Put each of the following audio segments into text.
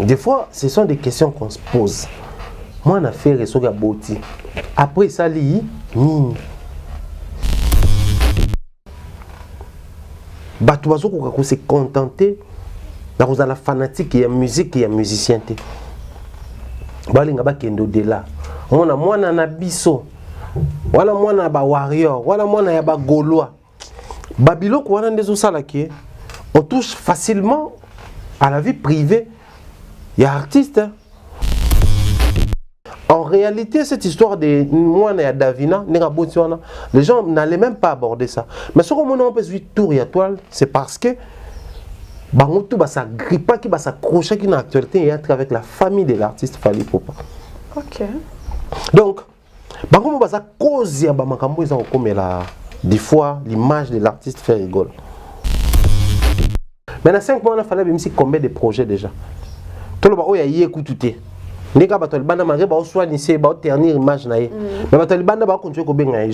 Des fois, ce sont des questions qu'on se pose. Moi, on a fait réseau Gaboti. Après ça, nini. Batuazo ko se contenter dans la fanatique et la musique et la musicien. Balinga ba kendo de là. On a mwana na biso. Wala mwana ba warrior, wala mwana ya ba gaulois. Babiloko wana ndezo salaki. On touche facilement à la vie privée. Il y a artistes. En réalité, cette histoire de moi et Davina, les gens n'allaient même pas aborder ça. Mais ce qu'on a empêché tour et toile, c'est parce que Bangotou va s'agripper, qui va s'accrocher qui dans l'actualité et être avec la famille de l'artiste Fally Ipupa. Ok. Donc, Bangotou va s'accrocher à Bamakambo, ils ont comme des fois l'image de l'artiste fait rigole. Maintenant, 5 mois, il fallait même si combien de projets déjà. Tout le monde a écouté. Je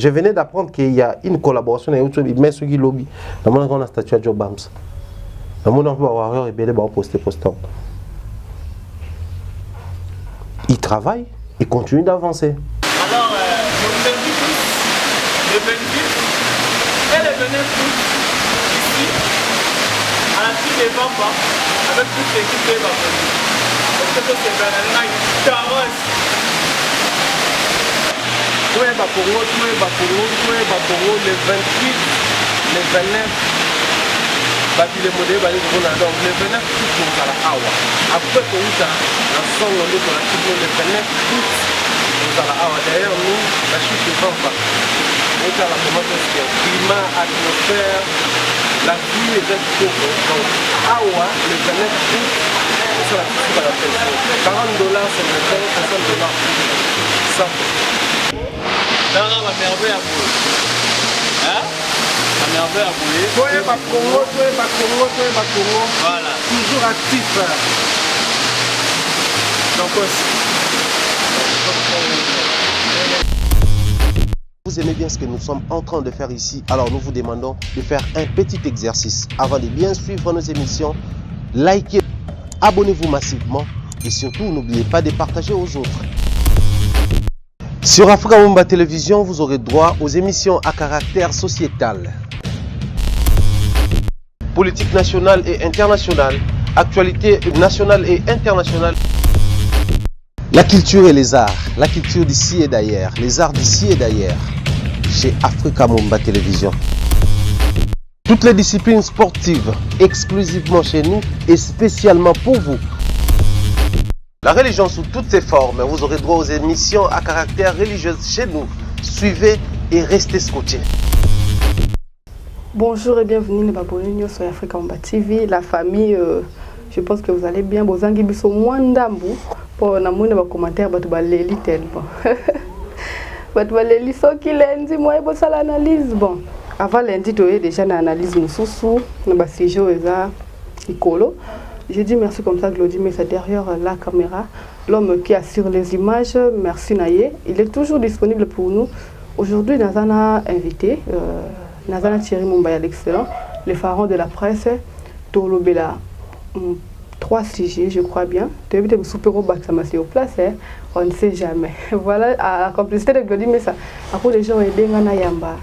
venais d'apprendre qu'il y a une collaboration avec Messugi Lobby. Dans mon statut à Joe Bams. Dans mon warrior et Bélé posté. Il travaille, il continue d'avancer. Alors, le 28, elle est venue ici, à la suite des Bamba, avec toute l'équipe de Bamba. C'est un carrosse. Tout est Bakongo, le 28, le 29. Le modèle va donc le 29 août pour la Awa. Après que nous avons le 29 août pour la Awa. D'ailleurs, nous, la chute de Bamba. Nous avons la commande de climat, atmosphère, la vie est un peu. Donc, Awa, le 29 août. $40, c'est le $60. Ça. Non, la merveille à bouler. Hein? La merveille à bouler. Toi et Congo. Voilà. Toujours actif. Donc Vous aimez bien ce que nous sommes en train de faire ici, alors nous vous demandons de faire un petit exercice. Avant de bien suivre nos émissions, likez. Abonnez-vous massivement et surtout n'oubliez pas de partager aux autres. Sur Africa Mumba Télévision, vous aurez droit aux émissions à caractère sociétal. Politique nationale et internationale, actualité nationale et internationale. La culture et les arts, la culture d'ici et d'ailleurs, les arts d'ici et d'ailleurs, chez Africa Mumba Télévision. Toutes les disciplines sportives, exclusivement chez nous et spécialement pour vous. La religion sous toutes ses formes, vous aurez droit aux émissions à caractère religieux chez nous. Suivez et restez scotchés. Bonjour et bienvenue dans sur Africa Mumba TV. La famille, je pense que vous allez bien. Bozangi biso mwandambu pour namouna ba commentaire batu ba leli tellement. Batu ba leli so ki lendi moi bo sala analyse bon. Avant lundi, tu as déjà une analyse de sous le sujet Nicolo. J'ai dit merci comme ça, Claudie, mais c'est derrière la caméra. L'homme qui assure les images, merci Naye. Il est toujours disponible pour nous. Aujourd'hui, Nazana a invité, Nazana Thierry Mumbaya l'excellent, le pharaon de la presse, Tolo Bella. 3 sujets, je crois bien. Tu as vu que super au bac, ça m'a au place, on ne sait jamais. Voilà, à la complicité de Claudie, mais ça. Après, les gens aident Yamba.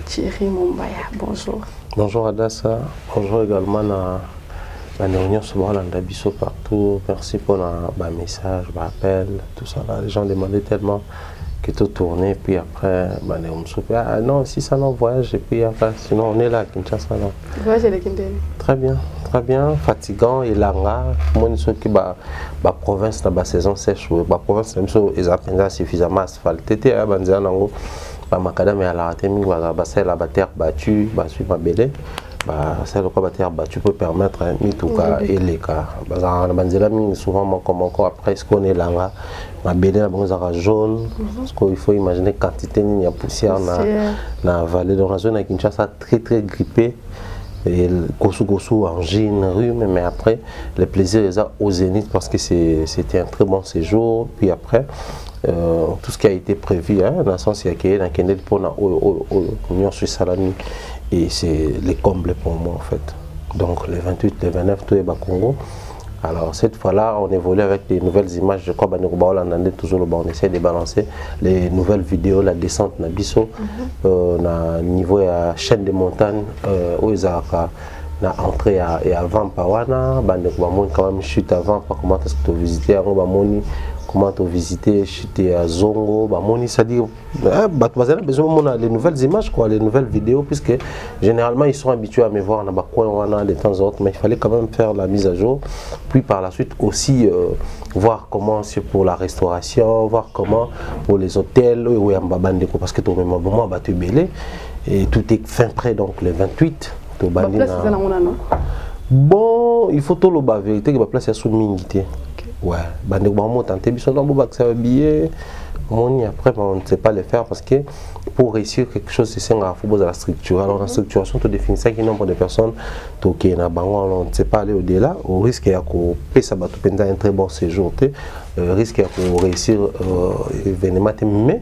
Thierry Mumbaya, bonjour. Bonjour Adassa, bonjour également à la réunion sur l'Andabiso partout. Merci pour le message, l'appel, tout ça. Là. Les gens demandaient tellement que tout tourné, puis après, ah non, si ça non voyage, et puis après, sinon on est là à Kinshasa. Voyage à Kinshasa. Très bien, fatigant, et là, moi, je qui la province, la saison sèche, la province, même si ils ont suffisamment asphalté, macadam et à la ratémie, c'est la terre battue, suivre ma bélé, c'est le terre battue peut permettre un mitouka et les cas. Souvent, comme encore après, ce qu'on est là, ma bélé, la jaune, parce qu'il faut imaginer quantité de poussière dans la vallée de la zone avec une chasse très grippée. Et gossou angine, rhume, mais après, le plaisir est au zénith parce que c'était un très bon séjour. Puis après, tout ce qui a été prévu, dans le sens qu'il y a un pour l'Union Suisse Salami, et c'est les combles pour moi en fait. Donc les 28, les 29, tout est bas Congo. Alors cette fois-là, on évolue avec des nouvelles images. Je crois que toujours on essaie de balancer les nouvelles vidéos, la descente Nabiso, na niveau de la chaîne des montagnes, où ils ont entré et avant Pawana, quand même chute avant, pas comment est-ce que tu as visité, comment tu as visité chute à Zongo, c'est-à-dire, besoin les nouvelles images, quoi, les nouvelles vidéos, puisque généralement ils sont habitués à me voir dans coin de temps en temps, mais il fallait quand même faire la mise à jour, puis par la suite aussi voir comment c'est pour la restauration, voir comment pour les hôtels, parce que tout le monde va te belé, et tout est fin prêt, donc le 28. Bon, il faut tout le la vérité que la place est sous minité. Ouais, bande bon tenter biso dans boba que ça va billet. Après on ne sait pas le faire parce que pour réussir quelque chose c'est un faut la structure. Alors la structuration tu définis ça qui nombre de personnes qui na bango on ne sait pas aller au-delà au risque ya ko pesa bato penda un très bon séjour risque ya ko réussir événement mais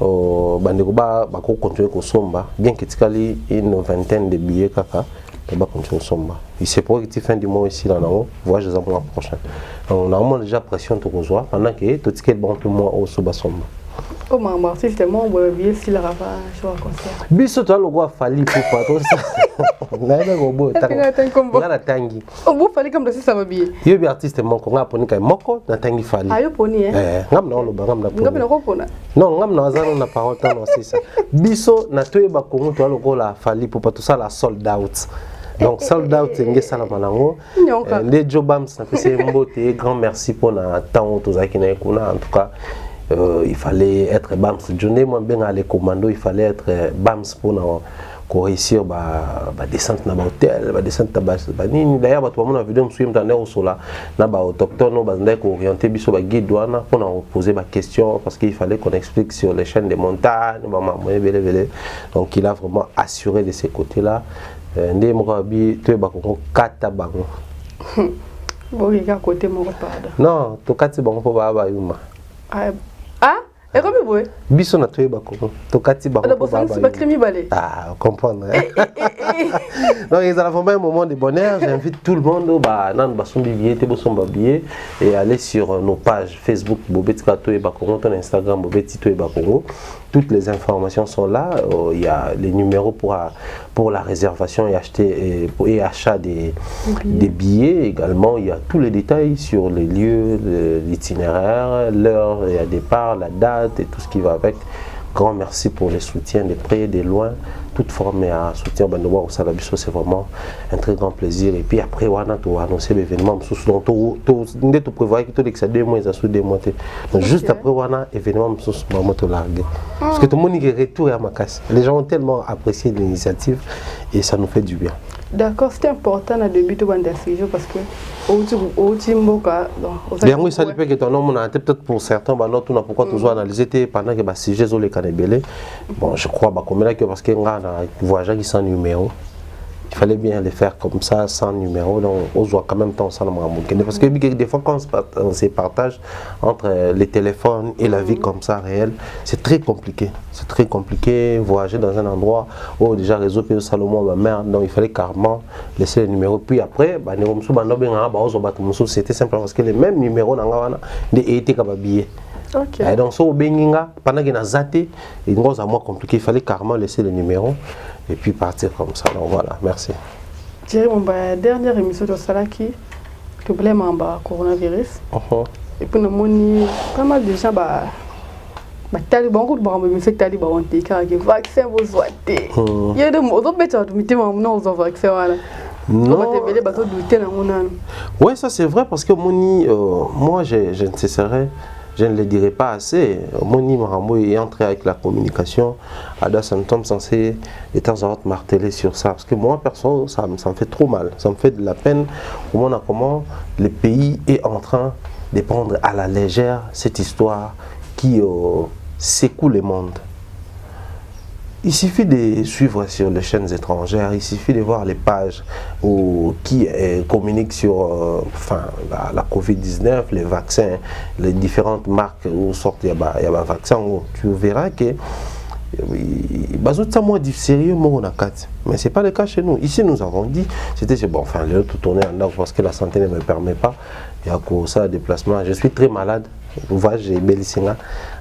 bandeko ba ko continuer ko somba bien que tikali une vingtaine de billets kaka ba continuer somba il se pourrait que tu fin du mois ici là non voyage les mois prochain on a vraiment déjà pression to rejoindre pendant que tout ticket bon tout mois au soba somba oh maman justement on va bien si la rava sur un concert biso to logo fali pour pas tout ça na go na tangi oh vous fallait comme ça va bien yo bi artiste moko nga poni kai moko na tangi fali ayo poni ngam na lo ngam na poni ngam na ko pona non ngam na zano na parole non c'est ça biso na toyeba kongo to logo la fali pour pas tout ça la sold out. Donc sold out c'est ça la malango les jobams ça fait un grand merci pour na temps tous qui na kuna en tout cas il fallait être bams journée moi bien aller commando il fallait être bams pour réussir descente na hôtel descente ba nini d'ailleurs bato mon vidéo me suivre dans au là na ba autochtone ba ndai ko orienter biso ba guide douane pour poser ma question parce qu'il fallait qu'on explique sur les chaînes des montagnes donc il a vraiment assuré de ces côtés là ndé mo bi to ba ko kata bango bon il y a côté mon pardon non to kati bango po ba yuma et comme vous biso na toyeba ko to kati bango po ba comprendre donc ils ont vraiment un moment de bonheur j'invite tout le monde nan ba sombi billet te bo somba billet et aller sur nos pages Facebook Bobeti Toyeba Congo ton Instagram Bobeti Toyeba Congo. Toutes les informations sont là. Il y a les numéros pour la réservation et acheter et achat des billets également. Il y a tous les détails sur les lieux, l'itinéraire, l'heure et à départ, la date et tout ce qui va avec. Grand merci pour les soutiens de près et de loin. Toute forme à soutien au Salabiso, c'est vraiment un très grand plaisir. Et puis après, on a annoncé l'événement. Donc, tu prévois que ça 2 mois, ça sous 2 mois. Donc, juste après, on a l'événement, parce que tout le monde est retourné à ma casse. Les gens ont tellement apprécié l'initiative et ça nous fait du bien. D'accord, c'était important à début de sujet parce que oui, ça dépend que ton nom a peut-être pour certains, pourquoi toujours analyser pendant que les sujets sont les canébélés. Bon, je crois que parce que voyageurs qui sans numéro, il fallait bien les faire comme ça, sans numéro, donc on voit quand même temps ça parce que des fois quand on se partage entre les téléphones et la vie comme ça réelle, c'est très compliqué. C'est très compliqué, voyager dans un endroit où déjà réseau P Salomon ma mère, donc il fallait carrément laisser les numéros. Puis après, c'était simplement parce que les mêmes numéros étaient billet. Okay. Donc so benginga pendant qu'il a zaté, il nous a moins compliqué, il fallait carrément laisser les numéros et puis partir comme ça. Donc voilà, merci. Thierry, mon dernière émission de Salaki, problème en coronavirus. Et puis nous avons pas mal de gens taliban ko ba mo se taliban on te ka ke vaccin vous souhaitez. Il y a des mots d'autres bêtes tu mettez mon nom aux vaccins voilà. Non. Oui, ça c'est vrai parce que moi je ne cesserai. Je ne le dirai pas assez. Moni Marambo est entré avec la communication. Ada Santom censé de temps en temps marteler sur ça. Parce que moi, perso, ça me fait trop mal. Ça me fait de la peine. Comment le pays est en train de prendre à la légère cette histoire qui secoue le monde. Il suffit de suivre sur les chaînes étrangères, il suffit de voir les pages qui communiquent sur la Covid-19, les vaccins, les différentes marques où sortent il y a un vaccin, où tu verras que ça moi dit sérieux mais c'est pas le cas chez nous. Ici nous avons dit c'était bon, enfin le tout tourner en ordre parce que la santé ne me permet pas. Il y a pour ça déplacement. Je suis très malade. Vous voyez, j'ai Bélissinga.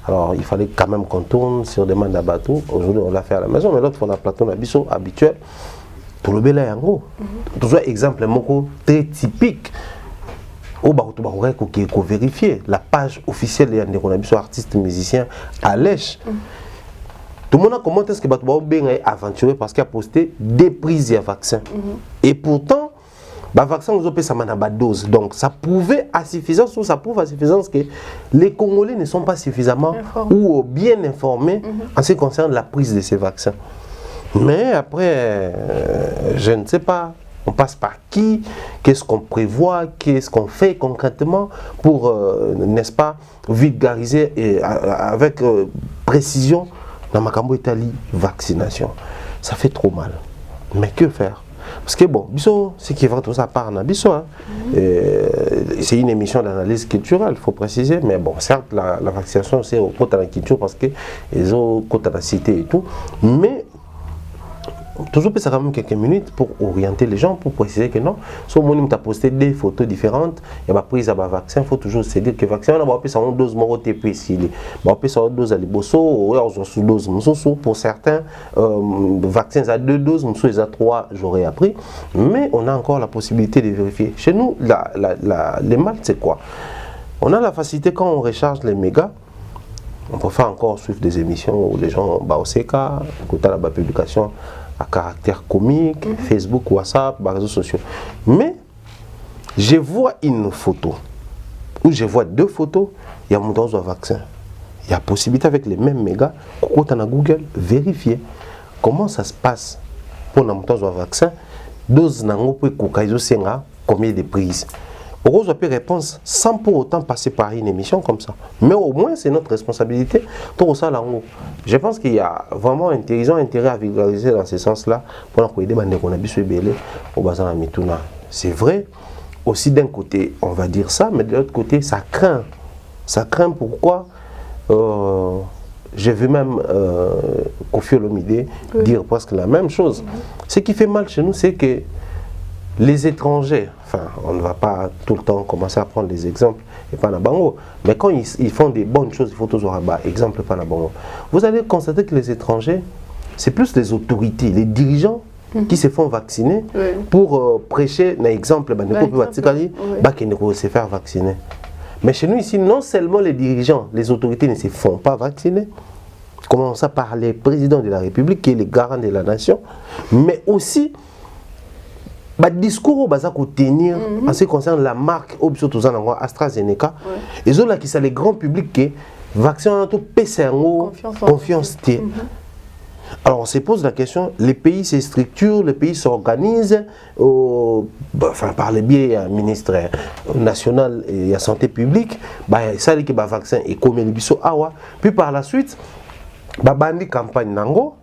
Alors il fallait quand même qu'on tourne sur demande à bateau. Aujourd'hui on l'a fait à la maison, mais l'autre on a plateau habituel. Tout le bel en gros. Toujours exemple très typique. Au qu'il faut vérifier la page officielle des artistes musiciens à l'èche. Tout le monde a commenté ce que Batouba bien aventuré parce qu'il a posté des prises de vaccin. Et pourtant, le vaccin nous a fait ça dose. Donc ça prouvait à suffisance ou ça prouve à suffisance que les Congolais ne sont pas suffisamment ou bien informés en ce qui concerne la prise de ces vaccins. Mais après, je ne sais pas. On passe par qui, qu'est-ce qu'on prévoit, qu'est-ce qu'on fait concrètement pour, n'est-ce pas, vulgariser et avec précision dans ma cambo Italie vaccination. Ça fait trop mal. Mais que faire? Parce que bon, Bisso, ce qui est vrai, tout ça part dans Bisso. Hein. C'est une émission d'analyse culturelle, il faut préciser. Mais bon, certes, la vaccination, c'est au côté de la culture parce qu'ils ont au côté de la cité et tout. Mais toujours ça quand même quelques minutes pour orienter les gens, pour préciser que non, si on a posté des photos différentes, il y a prise à vaccin, il faut toujours se dire que le vaccin, on a appelé ça une dose TP, on a appelé ça une dose à l'iboso, ou une dose pour certains vaccins à 2 doses, ils à 3, j'aurais appris, mais on a encore la possibilité de vérifier. Chez nous, les mal, c'est quoi? On a la facilité quand on recharge les mégas. On peut faire encore suivre des émissions où les gens au CK, écouter la publication à caractère comique, Facebook, WhatsApp, les réseaux sociaux. Mais je vois une photo, ou je vois 2 photos, il y a mon dose de vaccin. Il y a possibilité avec les mêmes mégas, quand on a Google, vérifier comment ça se passe pour mon dose de vaccin, dose nango pour combien de prises. On a réponse sans pour autant passer par une émission comme ça. Mais au moins, c'est notre responsabilité. Je pense qu'il y a vraiment intérêt à vulgariser dans ce sens-là pour aider les gens. C'est vrai. Aussi d'un côté, on va dire ça, mais de l'autre côté, ça craint. Ça craint pourquoi je veux même Kofi Olomide dire presque la même chose. Ce qui fait mal chez nous, c'est que les étrangers, enfin, on ne va pas tout le temps commencer à prendre des exemples et pas Bango, mais quand ils font des bonnes choses, il faut toujours avoir exemple pas Bango. Vous allez constater que les étrangers, c'est plus les autorités, les dirigeants qui se font vacciner pour prêcher un exemple, se faire vacciner. Mais chez nous ici, non seulement les dirigeants, les autorités ne se font pas vacciner, commençons par les présidents de la République qui est le garant de la nation, mais aussi le discours au tenir en ce qui concerne la marque AstraZeneca et là qui c'est le grand public qui vaccin confiance. Alors on se pose la question, les pays se structurent, les pays s'organisent par le biais du ministre national et de la santé publique, ça dit que le vaccin est comme le biso awa, puis par la suite bandi campagne nango.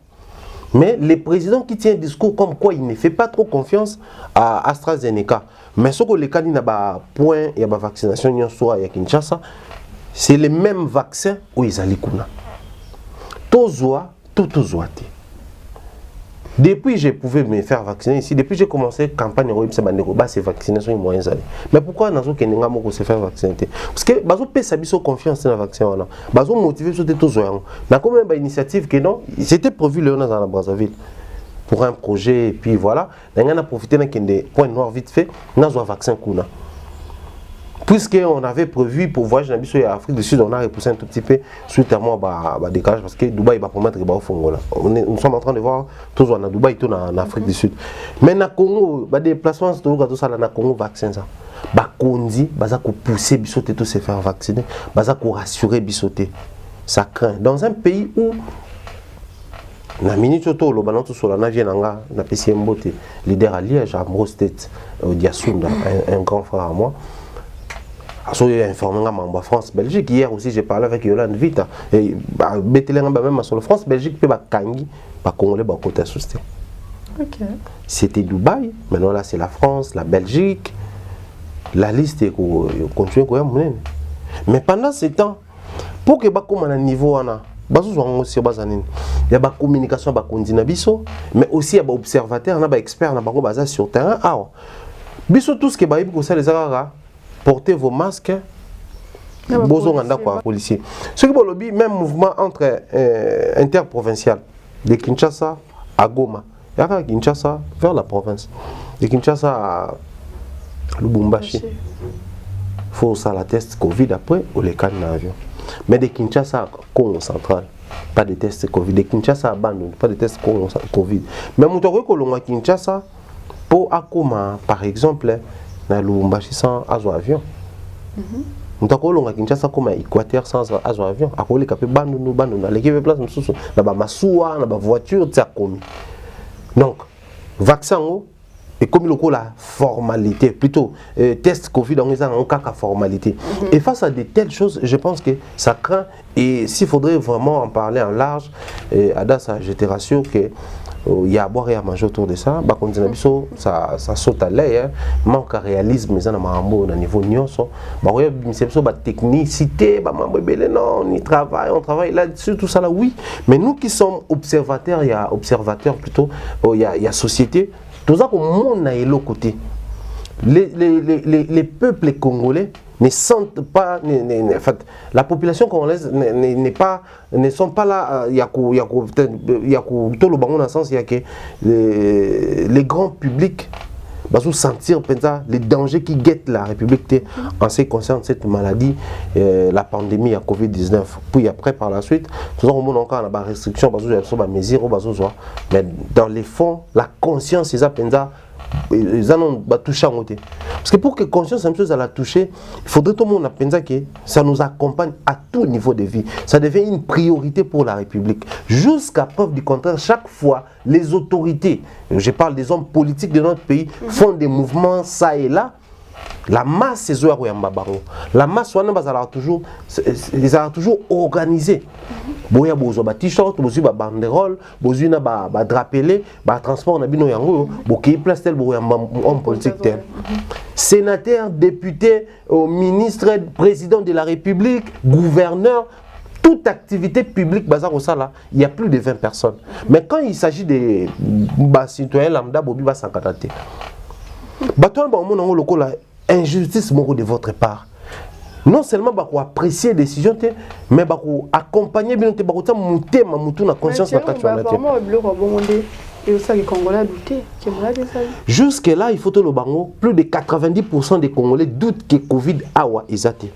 Mais le président qui tient un discours comme quoi il ne fait pas trop confiance à AstraZeneca. Mais ce que les candidats n'a point et la vaccination à Kinshasa, c'est le même vaccin où ils allaient kuna. Tout. Depuis je pouvais me faire vacciner ici, depuis j'ai commencé la campagne c'est vaccination moyens aller. Mais pourquoi dans que n'enga moko se faire vacciner? Parce que bazo pesa biso confiance dans le vaccin wana. Bazo motiver sur tout ça. Na comme une initiative que non, c'était prévu le dans la Brazzaville pour un projet et puis voilà, on a profité d'un point noir vite fait, na zo vaccin kuna. Puisqu'on avait prévu pour voyager dans l'Afrique du Sud, on a repoussé un tout petit peu suite à moi décalage parce que Dubaï va promettre qu'il va au Fongo. Nous sommes en train de voir tous en Dubaï, tout en Afrique du Sud. Mais dans le Congo, les déplacements, tout ça, dans le Congo, vaccin ça. Bakondi, bazako pousser bisoté tout se faire vacciner, bazako rassurer bisoté. Ça craint. Dans un pays où na minute auto lo balanto sur la navire nanga na PCM Boté, leader à Liège, à Mrostet, Diassounda, un grand frère à moi. J'ai informé en France-Belgique. Hier aussi, j'ai parlé avec Yolande Vita. Et même sur la France-Belgique, puis Kangi, Congolais, côté assisté. C'était Dubaï, maintenant là c'est la France, la Belgique. La liste continue. Mais pendant ce temps, pour que comme à un niveau, il y a la communication mais aussi il y a des observateurs, des experts qui sont sur le terrain. Tout ce qui est pour ça, les portez vos masques. Policiers. Ce qui est même mouvement entre interprovincial de Kinshasa à Goma. Il y a Kinshasa vers la province. De Kinshasa à Lubumbashi. Il faut ça la test Covid après ou les cas d'avion. Mais de Kinshasa à Congo central, pas de test Covid. De Kinshasa à Bandung, pas de test Covid. Mais mon tour que Kinshasa pour Akoma par exemple, na Lubumbashi sans avion. Nous avons Kinshasa comme Équateur sans avion. À cause de Bandung, l'équipe place na ba masuwa, na ba voiture ça commis. Donc vaccin et comme la formalité, plutôt test Covid, on est en cas de formalité. Et face à de telles choses, je pense que ça craint. Et s'il faudrait vraiment en parler en large, à sa génération, que il y a à boire et à manger autour de ça, ça saute à l'œil, manque de réalisme, mais au niveau nyonso, technicité, non, on travaille, là-dessus, tout ça là, oui. Mais nous qui sommes observateurs, il y a observateurs plutôt, il y a société. Tout ça, au monde à l'autre côté. Les peuples congolais ne sentent pas, en fait, la population congolaise ne sont pas là. Il y a tout le bon dans le sens, il y a que les grands publics vont sentir les dangers qui guettent la République en ce qui concerne cette maladie, la pandémie à Covid-19. Puis après, par la suite, tout ça, on a encore des restrictions, des mesures, mais dans les fonds, la conscience, ils ont touché en côté. Parce que pour que conscience à la toucher, il faudrait tout le monde penser que ça nous accompagne à tout niveau de vie. Ça devient une priorité pour la République. Jusqu'à preuve du contraire, chaque fois, les autorités, je parle des hommes politiques de notre pays, font des mouvements ça et là. La masse, c'est la masse, ils ont toujours organisé. Boya bozo ba t-shirt, bozu ba banderole, bozu na ba drapelé, ba transport na bino yango, boki place tel boya homme politique tel. Sénateur, député, ministre, président de la République, gouverneur, toute activité publique bazar au sala, il y a plus de 20 personnes. Mais quand il s'agit des citoyens lambda bobi ba sankatate. Baton ba mon lokola injustice de votre part. Non seulement pour apprécier les décisions, mais pour accompagner bien monter ma conscience de jusque là, il faut que le bango, plus de 90% des Congolais doutent que Covid awa isate.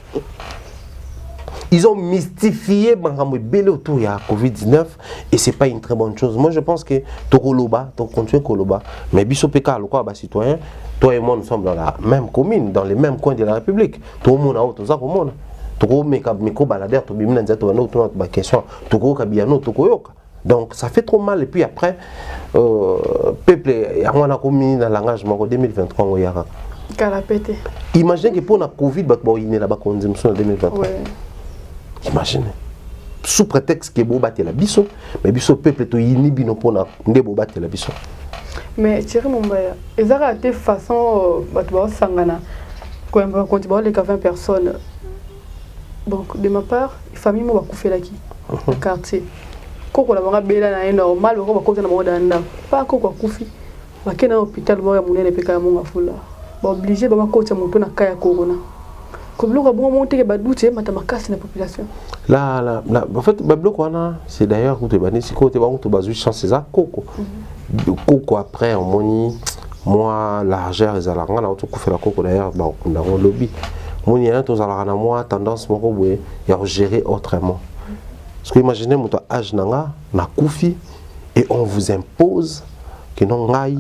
Ils ont mystifié Bangamwe autour de la Covid-19 et ce n'est pas une très bonne chose. Moi je pense que Tokoloba, continue Koloba, mais Bissopeka, le quoi, citoyen, toi et moi nous sommes dans la même commune, dans les mêmes coins de la République. Tout le monde a autre chose au monde. Toko meko baladère, to bimina nzato wana autour de la question. Toko kabiano, toko yoka. Donc ça fait trop mal et puis après, peuple, on a commis dans l'engagement en 2023 au Yara. Imaginez que pour la Covid, il y a la consommation en 2023. Imaginez. Sous prétexte que Boba la biso, mais biso peuple to yinibi no pona ndebo bate la biso. Mais Thierry Mumbaya, ils ont de façon batba sangana quand tu vois les 20 personnes. Donc de ma part, famille mo ba kufela ki le quartier. Koko la banga bela na normal ko ba ko na mo danda. Pas ko kufi. Ba kena hôpital mo ya munene peka mo ngafula. Ba obligé ba ko tsa moto na kaya corona. Comme le bon monter que badouté matamakas la population. Là en fait bablo c'est d'ailleurs où tu bani si côté ba to bazu chance ça koko. Koko après on moni moi largeur ezalanga na to kufela koko d'ailleurs ba on a lobby. Moni yana to zalanga na moi tendance moko boye ya gérer autrement. Parce que imaginez mon âge nanga na kufi et on vous impose que non ngai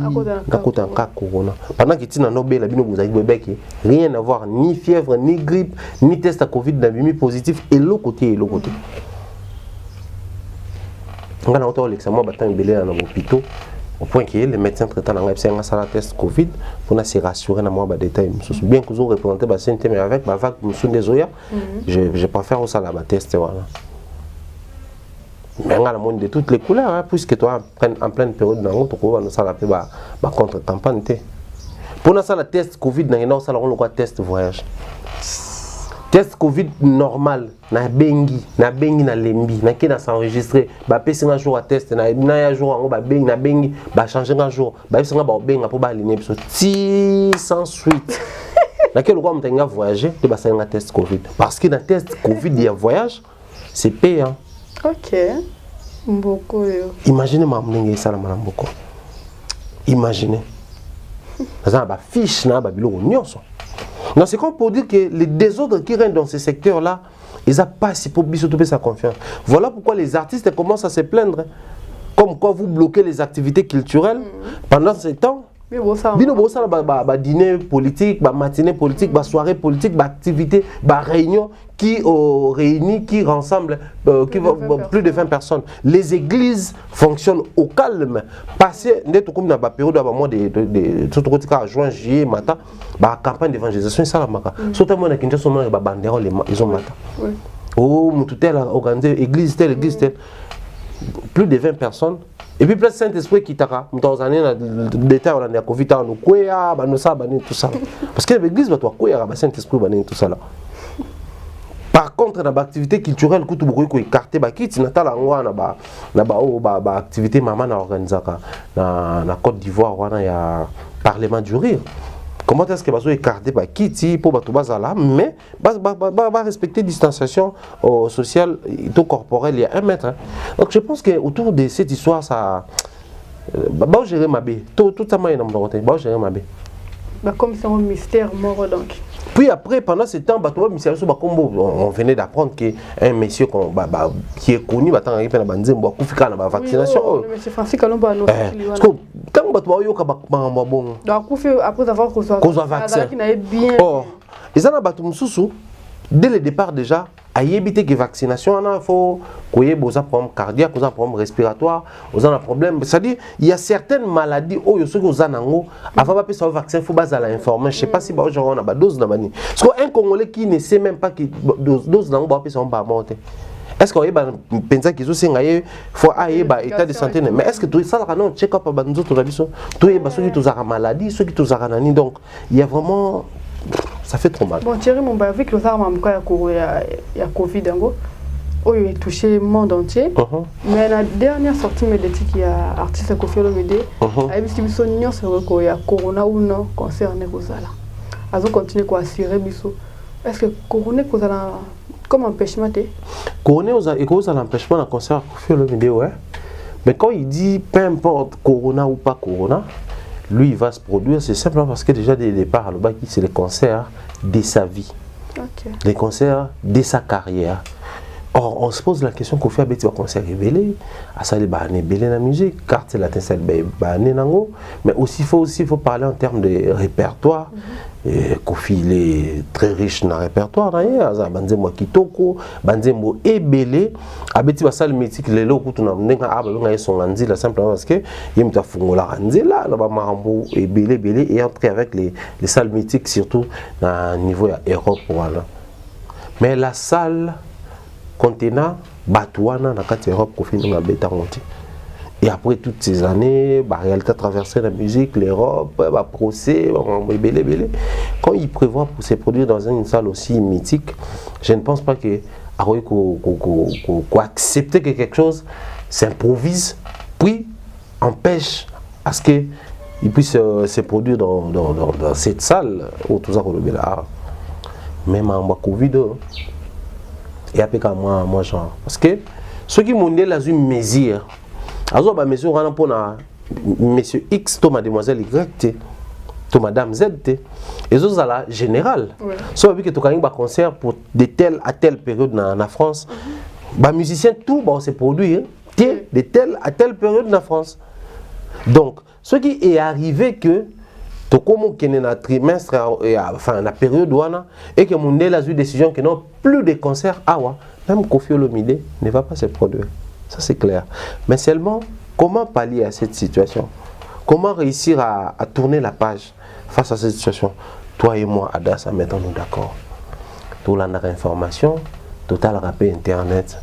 nakota ka corona pendant que tina no bela bino bozali bebeki rien à voir ni fièvre ni grippe ni test à covid na bimi positif et l'autre côté ngana auto l'examen batang belé dans l'hôpital au point que les médecins traitant na ngapsi nga sala test covid pour na se rassurer na moi ba détail bien que vous représenter ba santé mais avec ba vague musunde zoya je préfère au sala ba test voilà. Mais on a le monde de toutes les couleurs, hein, puisque toi, en pleine période, on a contre-campagne. Pour nous, le test Covid, on a le test voyage. test Covid normal na bengi na lembi na qui na s'enregistrer ba pesi un jour à test na ya jour ngo ba bengi ba changer un jour ba pesi nga ba benga pour ba aligner biso ti sans suite na quel quoi m'tenga voyager te ba ça un test Covid parce que dans test Covid il y a voyage c'est payant. OK. Mboko yo. Imaginez ma mlinga ça la mboko. Imaginez. Ça ba fiche na ba biloko nyonso. Non, c'est comme pour dire que les désordres qui règnent dans ces secteurs-là, ils n'ont pas si pour bisotoper sa confiance. Voilà pourquoi les artistes commencent à se plaindre. Comme quand vous bloquez les activités culturelles pendant ce temps. Bino bossa ba dîner politique, ba matinée politique, ba soirée politique, ba activité, ba réunion qui réunit, qui rassemble plus de 20 personnes. Les églises fonctionnent au calme. Passé d'être comme dans la période de mois de tout côté juin, juillet, matin, ba campagne d'évangélisation ça la maka. Surtout moi na Kinshasa on ba banderole ils ont matin. Oh, mututel organisé église telle plus de 20 personnes. Et puis, plus Saint-Esprit qui t'a dans les années d'état, on a Covid, on a quoi, tout ça. Parce que l'église va toi quoi, Saint-Esprit, tout ça là. Par contre, dans l'activité culturelle, quand tu beaucoup écarté, bah qui tu n'as pas la activité maman a organisé na Côte d'Ivoire, on a ya Parlement du rire. Comment est-ce que vous écarté bah qui pour tout là, mais va respecter distanciation sociale et corporelle il y a 1 mètre. Hein. Donc je pense que autour de cette histoire ça bah gérer ma bé tout ça m'a énorme bah gérer ma bé. Bah comme c'est un mystère mort donc. Puis après, pendant ce temps, on venait d'apprendre qu'un monsieur qui est connu, il a fait la vaccination. Mais c'est Francis Kalombo a annoncé. Quand on après avoir causé un vaccin, ils ont dès le départ déjà, à éviter que la vaccination, il faut qu'il y ait des problèmes cardiaques, des problèmes respiratoires, des problèmes. C'est-à-dire, il y a certaines maladies où il y a des avant de faire le vaccin, il faut l'informer. Je ne sais pas si on a une dose. Parce qu'un Congolais qui ne sait même pas que la dose est morte. Est-ce qu'on pense qu'il faut aller à l'état de santé? Mais est-ce que tout ça, on check-up à nous autres, tout est ceux qui ont maladie, ceux qui ont maladie. Donc, il y a vraiment. Ça fait trop mal. Bon, Thierry Mumba, vu que le il y a Covid, il est touché le monde entier. Mais la dernière sortie médiatique, il y a artiste Kofi Olomide. Il y a Corona ou non concerné. Ils continuent à assurer. Est-ce que Corona comme empêchement? Corona est un empêchement de concert Kofi Olomide, ouais. Mais quand il dit peu importe Corona ou pas Corona, lui il va se produire, c'est simplement parce que déjà dès le départ, c'est les concerts de sa vie, les concerts de sa carrière. Or, on se pose la question qu'on fait avec des concerts révélés, à ça, il y a la musique, carte la mais aussi il faut parler en termes de répertoire. Kofi il est très riche dans le répertoire d'ailleurs, banzembo kitoko, banzembo ebele, abeti basal mythique lelo kutuna mnenga aba son nzila simplement parce que yemta fungola nzila na ba marambo ebele et entrer avec les salles mythiques surtout à niveau Europe voilà. Mais la salle contenant Batouana dans la Europe Kofi n'a beta monté. Et après toutes ces années, la réalité a traversé la musique, l'Europe, le procès, quand il prévoit pour se produire dans une salle aussi mythique, je ne pense pas qu'il accepter que quelque chose s'improvise, puis empêche à ce qu'il puisse se produire dans cette salle où tout ça là. Même en Covid, et après moi genre. Parce que ceux qui m'ont dit là, une mesure. Alors, monsieur, on a pour monsieur X, to mademoiselle Y, to madame Z, et autres à la générale. Sauf que tu as un concert pour de telle à telle période en France. Les musiciens, tout se produit de telle à telle période en France. Donc, ce qui est arrivé que, comme on est dans le trimestre, enfin, la période où on a, et que mon a eu une décision que non plus de concerts, même Kofi Olomide ne va pas se produire. Ça c'est clair. Mais seulement, comment pallier à cette situation? Comment réussir à tourner la page face à cette situation? Toi et moi, Adas, mettons-nous d'accord. Tout l'information, total rappel Internet.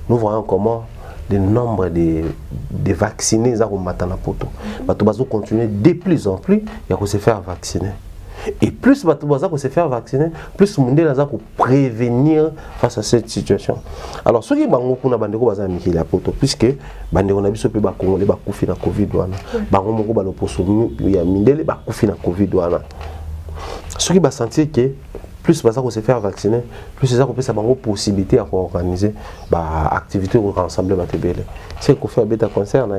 Nous voyons comment le nombre de vaccinés au matin à poto. Bah, tu vas continuer de plus en plus à se faire vacciner. Et plus bato baza ko se faire vacciner, plus monde naza ko prévenir face à cette situation. Alors ceux qui bango kuna bandeko baza mikili ya poto puisque bandeko na biso pe ba congolais ba kufi na covid wana. Bango moko ba loposo ya mindele ba kufi na covid wana. Ceux qui ba sentir que plus baza ko se faire vacciner, plus ça ko pesa bango possibilité à organiser ba activité ou rassembler ba tebele. C'est ko faire bêta concert na.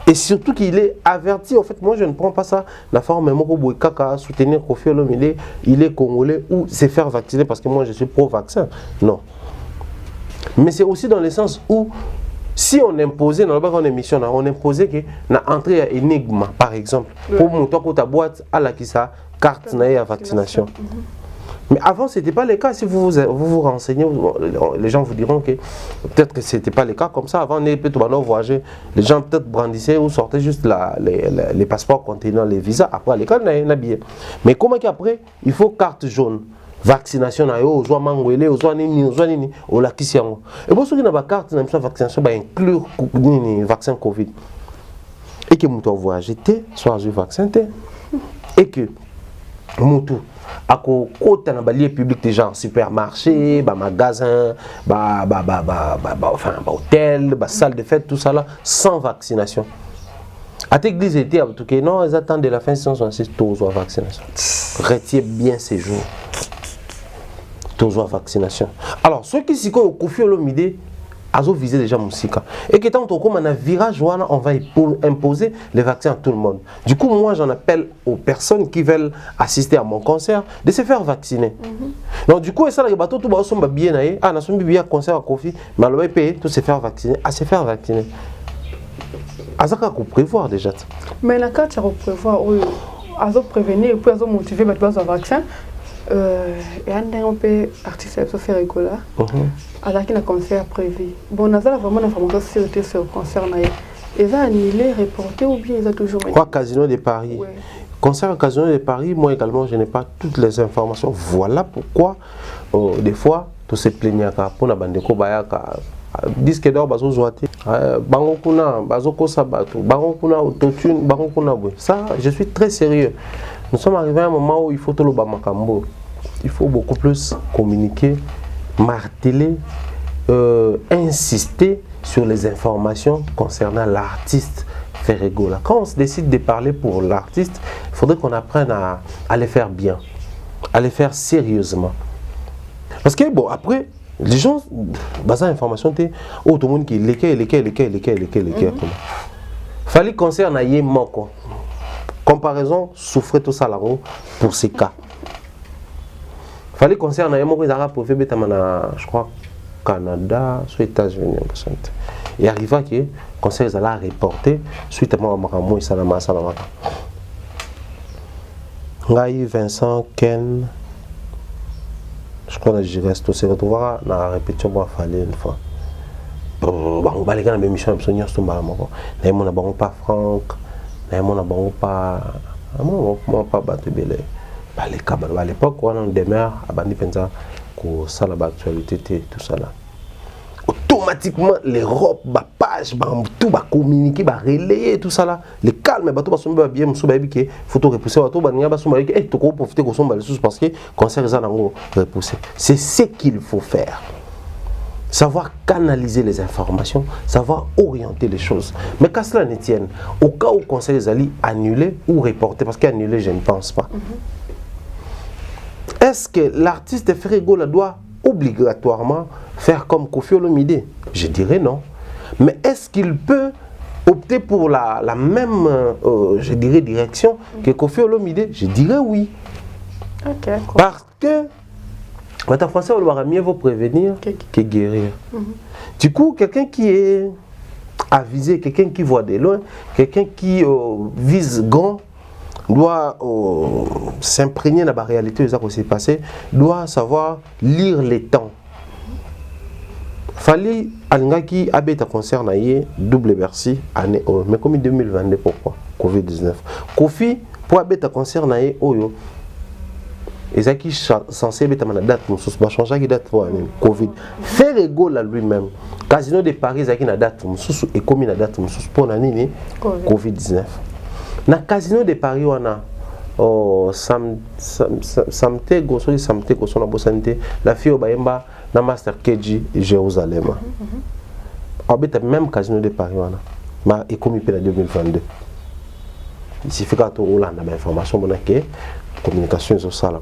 Et surtout qu'il est averti, en fait, moi je ne prends pas ça, la forme même pour soutenir Kofi Olomide, il est congolais ou se faire vacciner parce que moi je suis pro-vaccin. Non. Mais c'est aussi dans le sens où, si on imposait, dans la émission, on imposait que na entrée à énigme, par exemple, pour monter ta boîte à la qui ça, carte à vaccination. Mais avant, ce n'était pas le cas. Si vous renseignez, les gens vous diront que peut-être que ce n'était pas le cas. Comme ça, avant, on peut voyager. Les gens peut-être brandissaient ou sortaient juste les passeports contenant les visas. Après, les cas, on a bien. Mais comment qu'après, il faut carte jaune. Vaccination, aux gens mangouélés, aux gens nini, aux la kissiango. Et pour ceux qui n'ont pas carte, la vaccination, va inclure le vaccin Covid. Et que vous voyagez, soit le vaccin, et que Moutou. À côté de lieu public des gens, supermarché, magasin, enfin, hôtel, salle de fête, tout ça là, sans vaccination. À l'église était en tout cas, non, ils attendent de la fin de 1966, tous aux vaccination. Retiens bien ces jours. Tous aux vaccination. Alors, ceux qui s'y ont confié au Olomide, ils ont visé déjà Moussika. Et que tant qu'on a un virage, on va imposer les vaccins à tout le monde. Du coup, moi, j'en appelle aux personnes qui veulent assister à mon concert de se faire vacciner. Donc, du coup, ça, les bateaux, tout le monde bien. Ah, nous sommes bien concert à Kofi, mais on va payer tout se faire vacciner. À se faire vacciner. À ça qu'on prévoir déjà. Mais la carte, on prévoir, à prévenir et puis à motiver les gens à vaccin. Et on peut artiste se faire rigolo. Alors un concert prévu. Bon, on a vraiment l'information sur le concert. Ils ont annulé, reporté ou bien ils ont toujours... Quoi, Casino de Paris? Oui. Concert Casino de Paris, moi également, je n'ai pas toutes les informations. Voilà pourquoi, des fois, tout se plaignent pour la bande de Kobayaka. Disque d'or, bazo zoati. Bango kuna, bazo kosabato. Bango kuna autotune, bango kuna bwe. Ça, je suis très sérieux. Nous sommes arrivés à un moment où il faut tout le bamakambo. Il faut beaucoup plus communiquer, marteler, insister sur les informations concernant l'artiste Ferregola. Quand on se décide de parler pour l'artiste, il faudrait qu'on apprenne à les faire bien, à les faire sérieusement. Parce que bon, après, les gens, basant l'information, tout le monde qui est fallait concert na yé moko. Comparaison, souffrait tout ça là pour ces cas. Fallait concert na yé moko, ils ont rapprouvé je crois, Canada, aux États-Unis. Et arriva que concert ils allaient reporter suite à moi et Salama. Ngaï, Vincent, Ken, je crois que je reste, on se retrouvera dans la répétition pour fallait une fois. Bon, on va aller dans la même mission, on n'a pas Franck, on n'a pas Batubele. À l'époque, on demeure à Bandi Penza, ça la actualité, tout ça là. Automatiquement, les robes, les pages, tout va communiquer, va relayer, tout ça là. Les calmes, bateau va bien, il faut repousser, bateau va profiter parce que concert les gens repousser. C'est ce qu'il faut faire. Savoir canaliser les informations, savoir orienter les choses. Mais qu'à cela ne tienne, au cas où le conseil les alliés annulé ou reporté, parce qu'annulé, je ne pense pas. Est-ce que l'artiste Ferregola doit obligatoirement faire comme Kofi Olomide? Je dirais non. Mais est-ce qu'il peut opter pour la même je dirais, direction que Kofi Olomide? Je dirais oui. Okay, cool. Parce que en français, on doit mieux vous prévenir que guérir. Du coup, quelqu'un qui est avisé, quelqu'un qui voit de loin, quelqu'un qui vise grand, doit s'imprégner dans la réalité de ce qui s'est passé, doit savoir lire les temps. Fallait Alingaki Abeta concert double merci année mais comme 2022 pourquoi Covid-19. Kofi pour Abeta concert Oyo. Et ça qui est censé être la date, nous va changer la date pour l'année Covid. Ferregola lui-même, Casino de Paris, ça qui est date, et comme la date pour l'année Covid-19. Dans Casino de Paris, on a oh samte goso na bosante la fille au baemba na master KG Jérusalem abeta même casino de Paris wana ma ekomi pe na 2022 il suffit que tu Hollande ma information monake communication sociale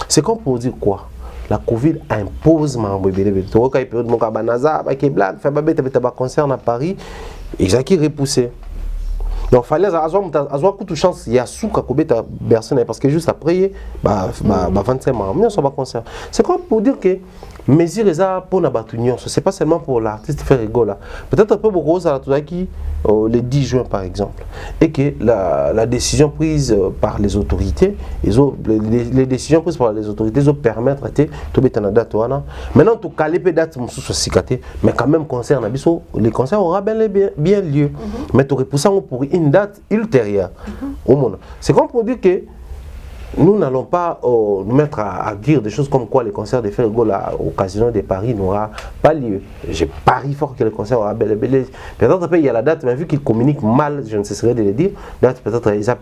c'est comme pour dire quoi la Covid impose ma bébé to ka période mon kabanaza ba ke blague fait babeta ba concert à Paris exactement repoussé. Donc fallait avoir coup de chance il y a souka kobeta personne parce que juste après 25 mois on va concert. C'est comme pour dire que mesures ça pour na batunion, c'est pas seulement pour l'artiste faire rigolo là. Peut-être un peu beaucoup ça tout qui le 10 juin par exemple et que la décision prise par les autorités, les décisions prises par les autorités ont permettre de mettre en date maintenant tout caler peu date sous cicaté mais quand même concert na biso les concerts aura bien lieu mais tu repoussant pour une date ultérieure au monde. C'est comme pour dire que nous n'allons pas nous mettre à dire des choses comme quoi les concerts de Fergo au Casino de Paris n'aura pas lieu. Je parie fort que le concert aura bel. Peut-être il y a la date, mais vu qu'ils communiquent mal, je ne cesserai de le dire, peut-être ils ont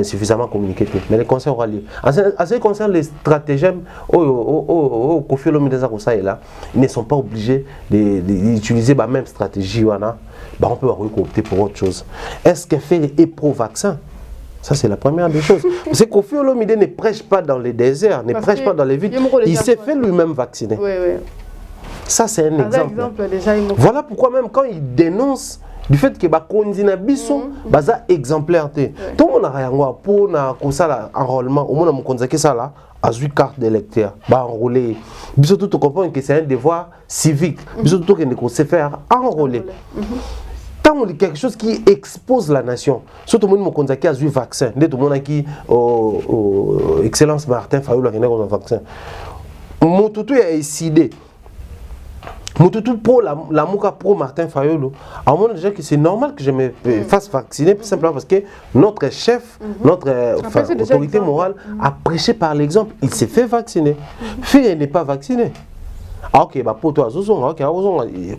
suffisamment communiqué. Mais le concert aura lieu. À ce concert, les stratagèmes au Kofi Olomide là, ils ne sont pas obligés d'utiliser la même stratégie. On peut opter pour autre chose. Est-ce que faire est pro-vaccin? Ça, c'est la première des choses. Parce que Kofi Olomide ne prêche pas dans les déserts, ne prêche pas dans les villes. Il s'est fait lui-même vacciner. Oui, oui. Ça, c'est un exemple. Voilà pourquoi même quand il dénonce du fait que Bakondina Bisson, baza exemplaire. Tout le monde a rien pour enrôlement. Au moins, on a ça là, à 8 cartes d'électeur, enrôler. Bisson tout comprend que c'est un devoir civique. Bisson tout qu'on sait faire enrôler. Quand on dit quelque chose qui expose la nation, surtout le monde qui a eu le vaccin, tout le monde qui Excellence Martin Fayulu qui a eu le vaccin. Mon toutou a décidé. Mon toutou pour la mouka pro Martin Fayulu. À un moment déjà que c'est normal que je me fasse vacciner, tout simplement parce que notre chef, notre autorité morale a prêché par l'exemple. Il s'est fait vacciner. Fille n'est pas vacciné. Ah ok, bah pour toi,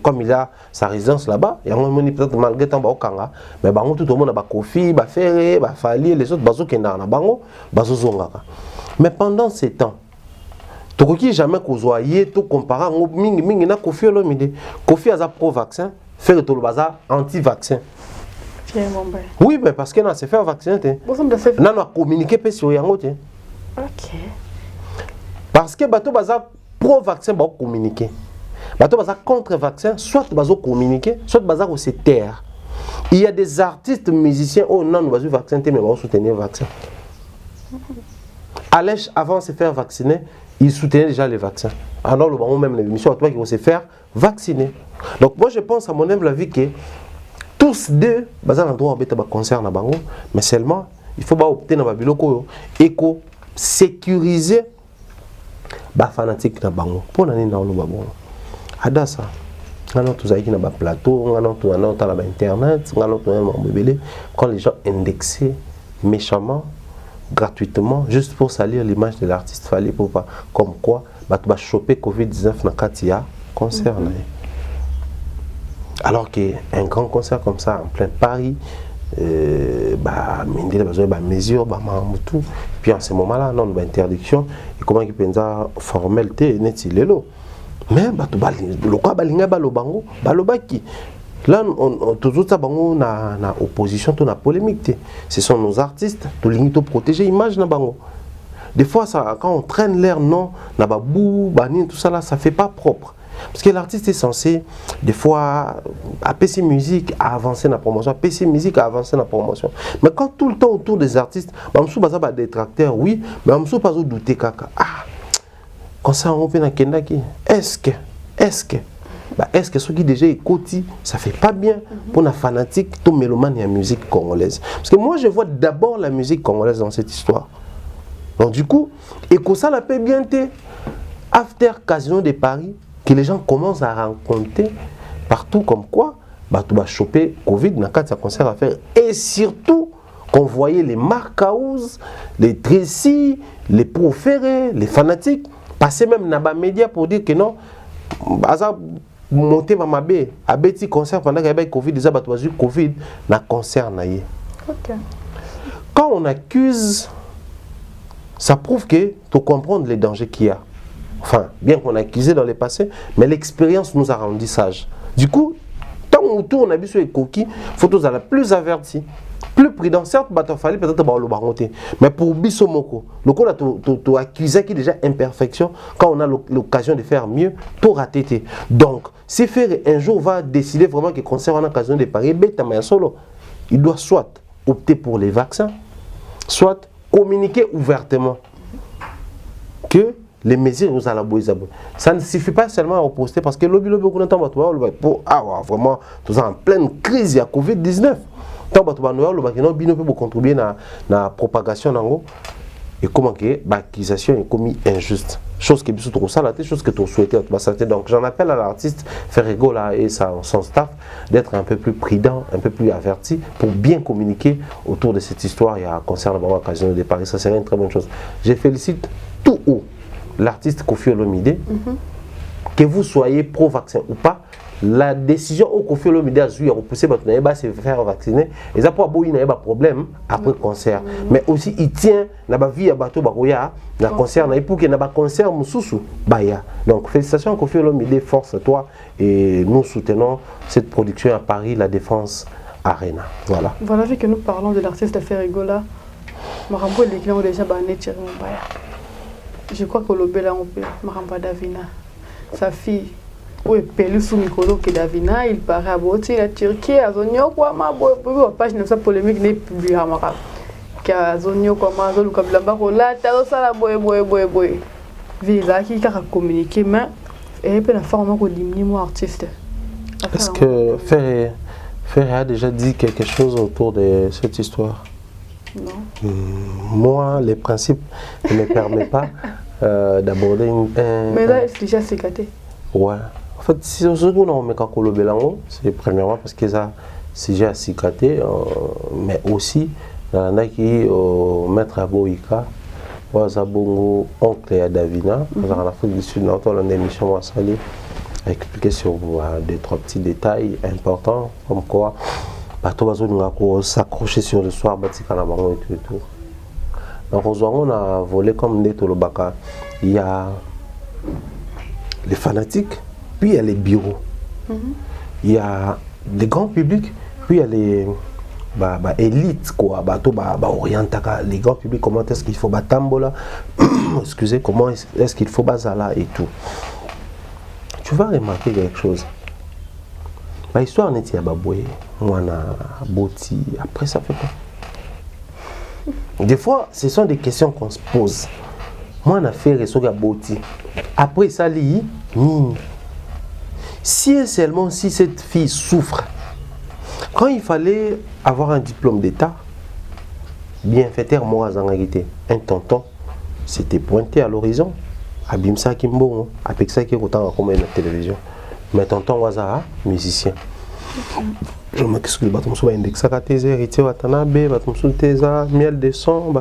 comme il a sa résidence là-bas, il y a peut-être malgré temps au Kanga, mais bah tout le monde a Kofi, bah Ferré, bah Fali, les autres bazo kenda na bango, bazo zongaka. Mais pendant ces temps, tu ne jamais qu'aujourd'hui tout comparant mingi na Kofi Olomide, Kofi a pro-vaccin, Ferré tout le bazar anti-vaccin. Oui, mais parce que non, c'est faire vacciner. Non, non, communiquer pas sur yango. Ok. Parce que bateau bazar pro-vaccin, va communiquer. Bateau bazar contre-vaccin, soit bazo communiquer, soit bazar se taire. Il y a des artistes musiciens, oh non, nous allons vacciner, mais on va soutenir le vaccin. Alèche, avant de se faire vacciner, il soutenait déjà les vaccins. Alors, le moment même, les émissions, toi qui vont se faire vacciner. Donc, moi, je pense à mon humble avis que tous deux, bazar un droit à concert na bango, mais seulement, il faut opter dans babiloko et sécuriser ba fanatique na bango pour nani na lo babon adasa ngano tuzaki na ba plateau ngano tu na ta ba internet ngano tu na mbebele quand les gens indexés méchamment gratuitement juste pour salir l'image de l'artiste fallait pour pas comme quoi ba tu ba choper Covid-19 na katia concert na alors que un grand concert comme ça en plein Paris mesure tout puis en ce moment là non interdiction et comment il peut dire formalité net lelo mais le quoi balinga balobango balobaki là on toujours ça bango na opposition to na polémique ce sont nos artistes to lingi to protéger image na bango des fois ça quand on traîne l'air non na babou bani tout ça là ça fait pas propre. Parce que l'artiste est censé, des fois, à PC Musique, à avancer dans la promotion, à PC Musique, à avancer dans la promotion. Mais quand tout le temps autour des artistes, je ne suis pas détracteur, oui, mais je ne suis pas douter. Quand ça, on peut dans Kendaki, est-ce que ceux qui déjà écoutent, ça ne fait pas bien pour la fanatique, tout mélomane et la musique congolaise. Parce que moi, je vois d'abord la musique congolaise dans cette histoire. Donc du coup, et que ça la peut bien être, after Casino de Paris, que les gens commencent à rencontrer partout comme quoi tu vas choper Covid dans le concert à faire et surtout qu'on voyait les marques house, les Tracy, les proférés, les fanatiques passer même dans les médias pour dire que non baza monter ma bé à petit concert pendant qu'il y avait Covid déjà tu vas Covid dans concert na yé. Quand on accuse ça prouve que tu comprends les dangers qu'il y a. Enfin, bien qu'on a accusé dans le passé, mais l'expérience nous a rendu sages. Du coup, tant qu'on tourne sur les coquilles, il faut tous aller plus avertis, plus prudents. Certes, il fallait peut-être le baroter, mais pour Bissomoko, le coup là, tu accusé qui est déjà imperfection, quand on a l'occasion de faire mieux, tout raté. Donc, si faire un jour va décider vraiment qu'il conserve une occasion de parier, solo, il doit soit opter pour les vaccins, soit communiquer ouvertement que les mesures nous allons boire. Ça ne suffit pas seulement à opposer parce que le lobby vraiment nous sommes en pleine crise, il y a Covid-19. Tant que nous peut contribuer à la propagation et comment que l'accusation est commise injuste. Chose qui est trop ça, chose que tu souhaitais. Donc j'en appelle à l'artiste Ferrego et son staff d'être un peu plus prudent, un peu plus averti pour bien communiquer autour de cette histoire et concernant l'occasion de départ. Ça serait une très bonne chose. Je félicite tout haut l'artiste Koffi Olomide, que vous soyez pro-vaccin ou pas, la décision au Koffi Olomide a repoussé votre nez, se faire vacciner. Et ça peut avoir un problème après le cancer. Mais aussi, il tient la vie à bateau baroya, la cancer, pour qu'il y ait un cancer moussou. Donc, félicitations Koffi Olomide, force à toi. Et nous soutenons cette production à Paris, la Défense Arena. Voilà. Voilà, vu que nous parlons de l'artiste Ferrego là, Marambo et les clients ont déjà banné Thierry Mombaya. Je crois que le Bela on peut, Maramba Davina, sa fille, oui, Pelu sous Mikolo qui Davina, il paraît à Boti, la Turquie, à Zonio, quoi, ma page de sa polémique n'est publiée à Marab. Car Zonio, quoi, ma zone, comme la barola, t'as ça la boy. Visa qui a communiqué, mais elle peut la forme qu'on diminue artiste. Est-ce que Ferré a déjà dit quelque chose autour de cette histoire? Non. Moi, les principes ne me permettent pas d'aborder mais là, c'est déjà cicaté. Ouais. En fait, si on met Kakolo Belango, c'est premièrement parce que ça c'est déjà cicaté, mais aussi dans la qui maître Aboïka, Wazabongo, oncle et Davina, en Afrique du Sud, dans une émission Wassali, a expliqué sur deux, trois petits détails importants, comme quoi. On s'accrocher sur le soir, et tout. Donc, on a volé comme des Tolobaka. Il y a les fanatiques, puis il y a les bureaux. Il y a les grands publics, puis il y a les élites, quoi. Les grands publics, comment est-ce qu'il faut Batambola, excusez, comment est-ce qu'il faut Bazala et tout. Tu vas remarquer quelque chose. L'histoire n'est pas baboué, moi boti, après ça fait quoi? Des fois, ce sont des questions qu'on se pose. Moi, on a fait Resoga Boti. Après ça, si et seulement si cette fille souffre, quand il fallait avoir un diplôme d'État, bienfaiteur moi un tonton s'était pointé à l'horizon. Abimsa Kimbo, Apexa qui est autant comme la télévision. Mais tonton Waza, musicien. Je m'excuse, je vais indexer à tes héritiers, Watanabe, Teza, miel de son,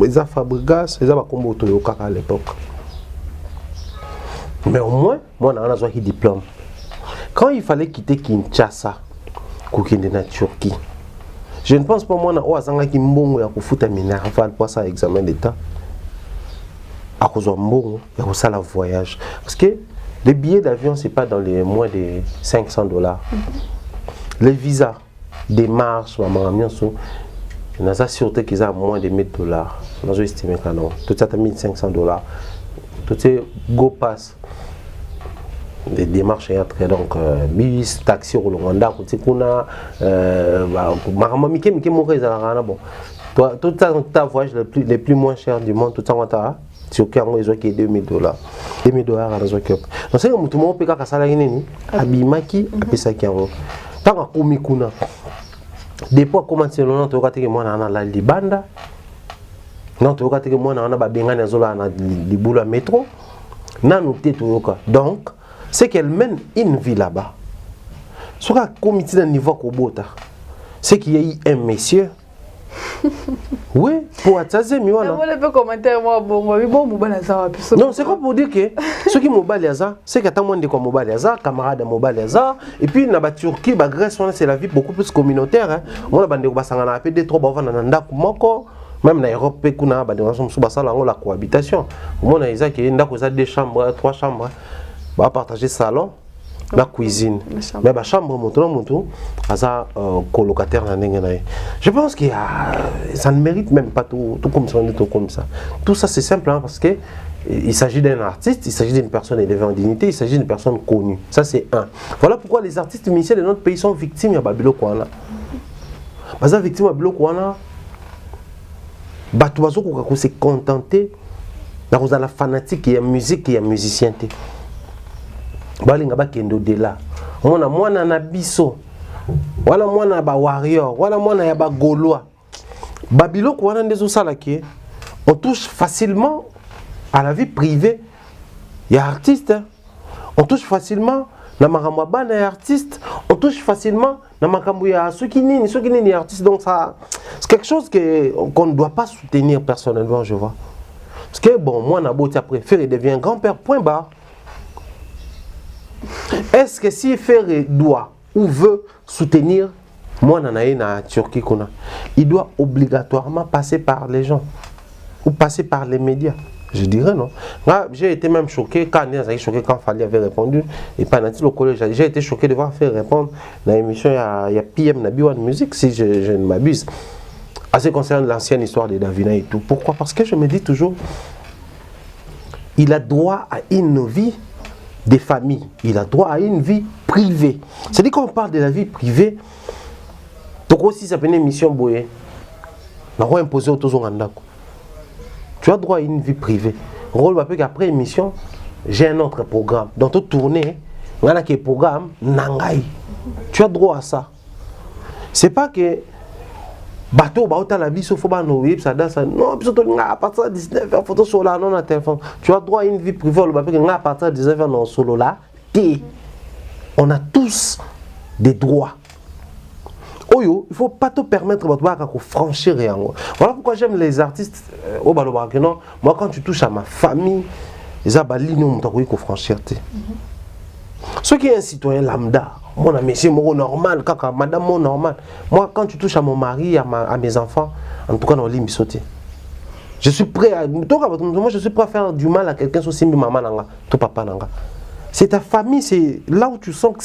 les Fabrigas, les Abakombo Toyoka à l'époque. Mais au moins, moi, on a un diplôme. Quand il fallait quitter Kinshasa, pour quitter la Turquie, je ne pense pas moi, on a qui mbongo ya kufuta minerval pour ça examen d'état. À cause de mbongo, il y a ça la voyage. Parce que les billets d'avion, ce n'est pas dans les moins de $500. Les visas, des marches, il y a la sûreté qu'ils ont moins de $1000. On a estimé que non. Tout ça, $1500. Tout ça, go pass. Les démarches très donc bus, taxi au Rwanda, côté kuna, marama mike mourir bon. Toi, tout ça, ta voyage les plus moins chers du monde, tout ça, on t'a sur qui ont qui $2000. $2000 à la zone. Donc c'est comme tout le monde peut faire ça là ni abimaki apesa qui en tant que komikuna. Depuis commencer non to ka moi na la libanda. Non to ka moi na ba benga na zola na libula métro. Na nous toyoka. Donc c'est qu'elle mène une vie là-bas. Sur un comité de niveau Kobota, c'est qu'il y a eu un monsieur. Oui, pour attirer mieux. Non, c'est quoi pour dire que ceux qui mobile c'est qu'il y a moins de mobile camarades mobile et puis na Turquie, Grèce, c'est la vie beaucoup plus communautaire. On a bandé basangana peu de trop bavana nanda kumoko. Même en Europe, il y a la cohabitation. Au moins, il y a 2 chambres, 3 chambres. On va partager salon, la cuisine. Mais la chambre, colocataire. Je pense que ça ne mérite même pas tout comme ça. Tout ça, c'est simple parce que il s'agit d'un artiste, il s'agit d'une personne élevée en dignité, il s'agit d'une personne connue. Ça, c'est un. Voilà pourquoi les artistes musiciens de notre pays sont victimes de Babilo Kouana. Parce que victime de Babilo Kouana, Batuazo Koukakou s'est contenté dans la fanatique, il y a musique, il y a musicien. Balinga bakendo de là. On a moi na biso. Voilà moi na ba warrior, voilà moi na ba gaulois. Babilo Kouana ndezo salaki. On touche facilement à la vie privée. Il y a artistes. On touche facilement na makamwa na artiste, on touche facilement na makambo ya ceux qui ni artiste. Donc ça c'est quelque chose qu'on ne doit pas soutenir personnellement, je vois. Parce que bon, moi na beauté préféré il devient grand-père point barre. Est-ce que si Ferré doit ou veut soutenir moi na Turquie il doit obligatoirement passer par les gens ou passer par les médias? Je dirais non. J'ai été même choqué quand Fali avait répondu. Et pendant le collège, j'ai été choqué de voir faire répondre dans l'émission il y a PM Nabi One Music, si je ne m'abuse. En ce qui concerne l'ancienne histoire de Davina et tout. Pourquoi? Parce que je me dis toujours, il a droit à une vie des familles. Il a droit à une vie privée. C'est-à-dire qu'on parle de la vie privée, donc aussi ça peut être une émission boyée. On va imposer au Tozo Randako. Tu as droit à une vie privée. Rôle après émission, j'ai un autre programme. Dans toute tournée, on a un programme Nangai. Tu as droit à ça. C'est pas que bateau baota la vie sauf faut no web ça danse non plutôt à partir de 19h photo sur là non à téléphone. Tu as droit à une vie privée à partir de 19h non solo là. On a tous des droits. Il ne faut pas te permettre de franchir rien. Voilà pourquoi j'aime les artistes. Moi, quand tu touches à ma famille, ils ont franchir. Ce qui est un citoyen lambda, mon ami, c'est normal, madame, mon normal. Moi, quand tu touches à mon mari, à mes enfants, en tout cas, on lit sauter. Je suis prêt à. Moi, je suis prêt à faire du mal à quelqu'un, si maman nanga, ton papa nanga. C'est ta famille, c'est là où tu sens que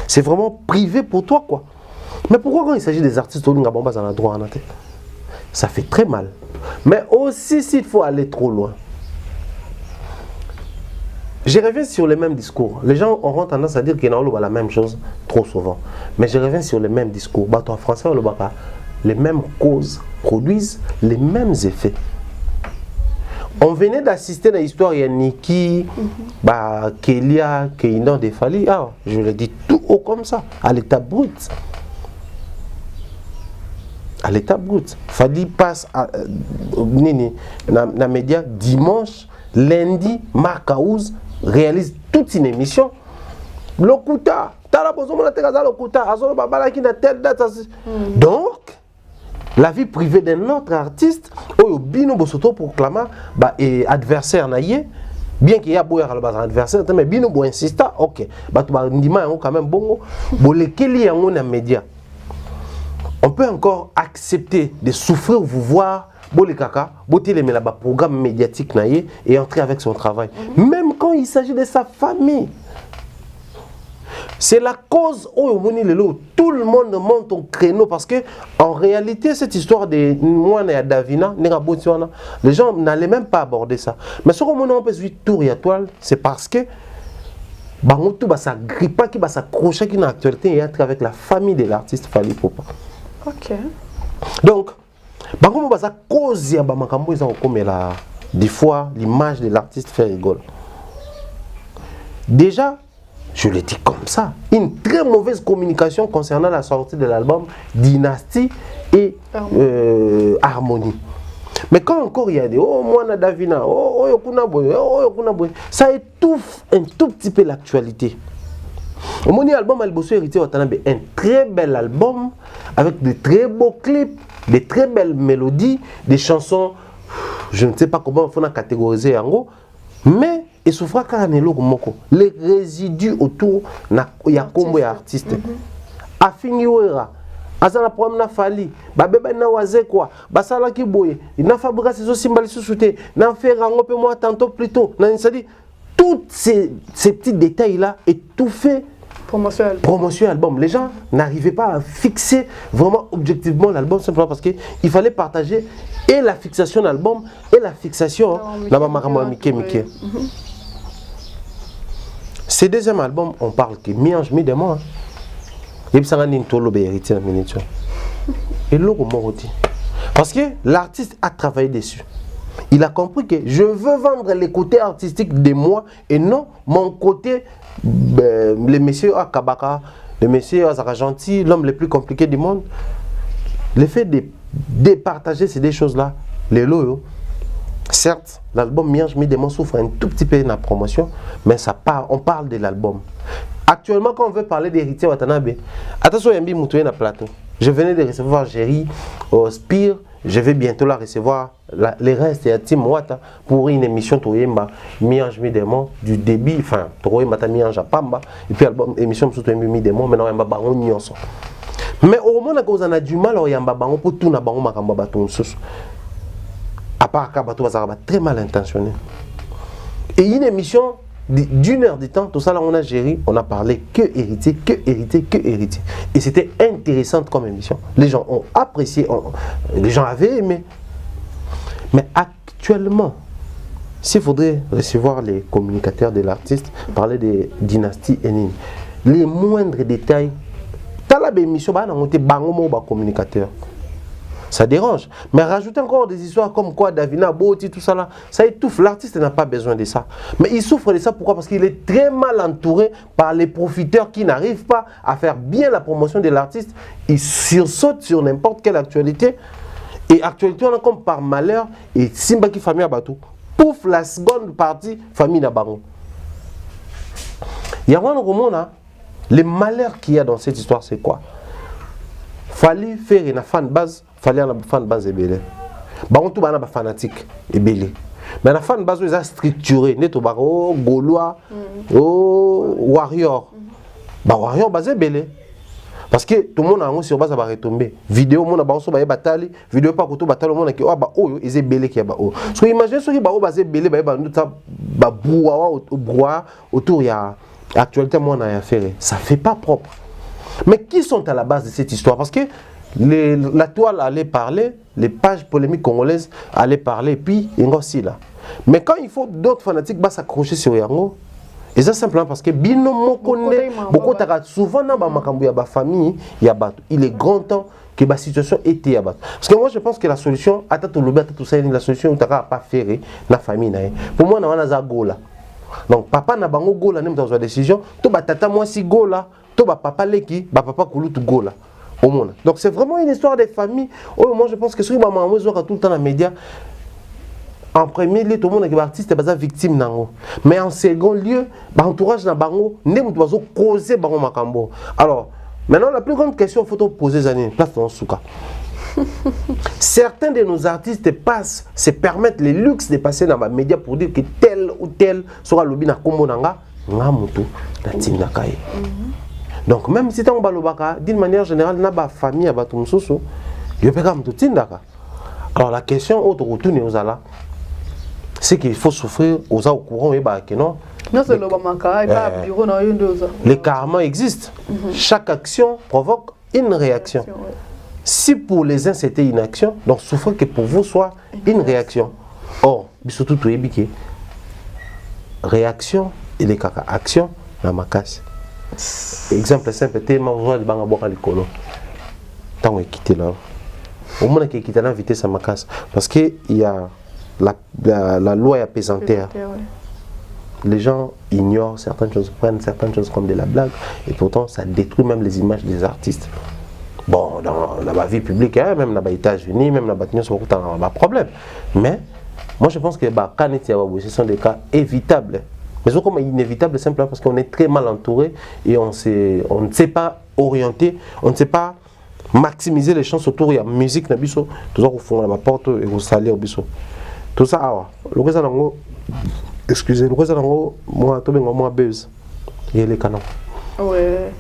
c'est vraiment privé pour toi, quoi. Mais pourquoi quand il s'agit des artistes, ça fait très mal. Mais aussi s'il faut aller trop loin. Je reviens sur les mêmes discours. Les gens auront tendance à dire qu'ils n'ont pas la même chose trop souvent. Mais je reviens sur les mêmes discours. En français, les mêmes causes produisent les mêmes effets. On venait d'assister à l'histoire de Niki, Kélia, Kéinan, Defali. Ah, je le dis tout haut comme ça, à l'état brut. À l'état brut. Fali passe à média dimanche, lundi, Marc Aouz réalise toute une émission. Lokuta, donc, la vie privée d'un autre artiste, Bino Bosoto proclama adversaire naïe, bien qu'il y a beau un adversaire, mais Bino Bo insista, ok, quand même bon, média. On peut encore accepter de souffrir, vous voir, le programme médiatique et entrer avec son travail. Même quand il s'agit de sa famille. C'est la cause où tout le monde monte au créneau parce que en réalité cette histoire de moi et Davina, les gens n'allaient même pas aborder ça. Mais ce qu'on peut suivre tour et toile, c'est parce que ça grippe qui va s'accrocher qui dans l'actualité et être avec la famille de l'artiste Fally Ipupa. Ok. Donc, ça cause des fois l'image de l'artiste fait rigole. Déjà, je le dis comme ça, une très mauvaise communication concernant la sortie de l'album Dynastie et Harmonie. Mais quand encore il y a des moi Davina, ça étouffe un tout petit peu l'actualité. Mon album Albosso Héritier un très bel album avec de très beaux clips, de très belles mélodies, des chansons, je ne sais pas comment il faut catégoriser en gros, mais et souffra Karanelo Moko, les résidus autour il y a combo artiste. Afiniwera, azana problème na fali babeba na waze quoi basala ki boye na fabrica ces simbali sous-souté na faire rango peu moi tantôt plus tôt na ça dit tous ces petits détails là étouffés promotion album. Les gens n'arrivaient pas à fixer vraiment objectivement l'album simplement parce qu'il fallait partager et la fixation de l'album et la fixation là-bas Mickey. Ce deuxième album, on parle que Miange mi demo. Et puis ça a une tolo héritier la miniature. Et l'autre moroti. Parce que l'artiste a travaillé dessus. Il a compris que je veux vendre les côtés artistiques de moi et non mon côté le monsieur à Kabaka, le monsieur à Zarajanti, l'homme le plus compliqué du monde. Le fait de départager ces deux choses-là, les lots, certes, l'album Miange mi demo souffre un tout petit peu de la promotion, mais ça part, on parle de l'album. Actuellement, quand on veut parler d'héritier Watanabe, attention, Yambi Moutoué na plateau. Je venais de recevoir Jerry au Spire. Je vais bientôt la recevoir. Les restes et Tim Wata pour une émission Toyemba Miange mi demo du début, enfin Toyemba ta Miange Pamba et puis album émission sous Toyemba mi demo maintenant Yamba Bango Nyonso. Mais au moment où on a du mal au Yamba Bango pour tout na Bango Makamba Baton sous. À part Kabato Bazaraba très mal intentionné. Et une émission d'une heure de temps, tout ça là on a géré, on a parlé que héritier. Et c'était intéressant comme émission. Les gens ont apprécié, les gens avaient aimé. Mais actuellement, s'il faudrait recevoir les communicateurs de l'artiste, parler des dynasties énigmes, les moindres détails, dans la émission, on a bango communicateur. Ça dérange. Mais rajouter encore des histoires comme quoi Davina Boti, tout ça là, ça étouffe. L'artiste n'a pas besoin de ça. Mais il souffre de ça pourquoi? Parce qu'il est très mal entouré par les profiteurs qui n'arrivent pas à faire bien la promotion de l'artiste. Ils sursautent sur n'importe quelle actualité. Et actualité, on a comme par malheur, et Simba qui famille à Batou. Pouf, la seconde partie, famille d'Abaron. Il y a un roman là, le malheur qu'il y a dans cette histoire, c'est quoi? Fallait faire une fan base. Fallait un fan base ébélé. Baron tout bana ba fanatique ébélé. Mais la fan base est structuré, neto baro gaulois, warrior. Ba warrior base ébélé. Parce que tout le monde a un sur base à retomber. Vidéo mon a ba so ba batali, vidéo pas ko to batali mon ki o ba oyo is ébélé ki ba o. So imagine ceux qui ba o base ébélé ba nduta ba brouhaha autour ya actualité mon a affaire. Ça fait pas propre. Mais qui sont à la base de cette histoire? Parce que la toile allait parler, les pages polémiques congolaises allaient parler, et puis il y a aussi là. Mais quand il faut d'autres fanatiques s'accrocher sur Yango, et ça simplement parce que Bino Mokone, beaucoup souvent dans ma famille, il est grand temps que la situation était à battre. Parce que moi je pense que la solution, la solution où tu n'as pas fait la famille. Pour moi, on a un gola. Donc papa n'a pas un gola dans une décision, tu vas tata moi si gola, tu vas papa leki, papa koulou tu gola. Au monde. Donc c'est vraiment une histoire des familles. Oh, moi je pense que si maman tout le temps dans les médias, en premier lieu tout le monde est artiste est victime nango. Mais en second lieu, l'entourage na bango ne doit causer bango makambo. Alors maintenant la plus grande question faut poser Zanine, place dans souka. Certains de nos artistes se permettent le luxe de passer dans les médias pour dire que tel ou tel sera lobby na kombo nanga ngamutu na tinda kai. Donc même si tu as d'une manière générale, tu as famille, alors la question c'est qu'il faut souffrir aux au courant et non. Les karma existent. Chaque action provoque une réaction. Si pour les uns c'était une action, donc souffrir que pour vous soit une réaction. Or, surtout tout est réaction et les caca action dans ma casse. Exemple simple, tellement besoin de banga boka likolo. Tant quitter là. Au moins qui quitter là vitesse à ma casse parce que il y a la loi est pesanteur. Les gens ignorent certaines choses, prennent certaines choses comme de la blague et pourtant ça détruit même les images des artistes. Bon, dans la vie publique, hein, même dans les États-Unis, même dans les États-Unis, il y a un problème. Mais moi je pense que ce sont des cas évitables. Mais c'est comme inévitable simplement parce qu'on est très mal entouré et on ne sait pas orienter, on ne sait pas maximiser les chances autour de la musique. Tout ça au fond de la porte et au salaire. Tout ça, le reste excusez, le reste moi, tout le monde buzz. Il y a les canons. Ouais.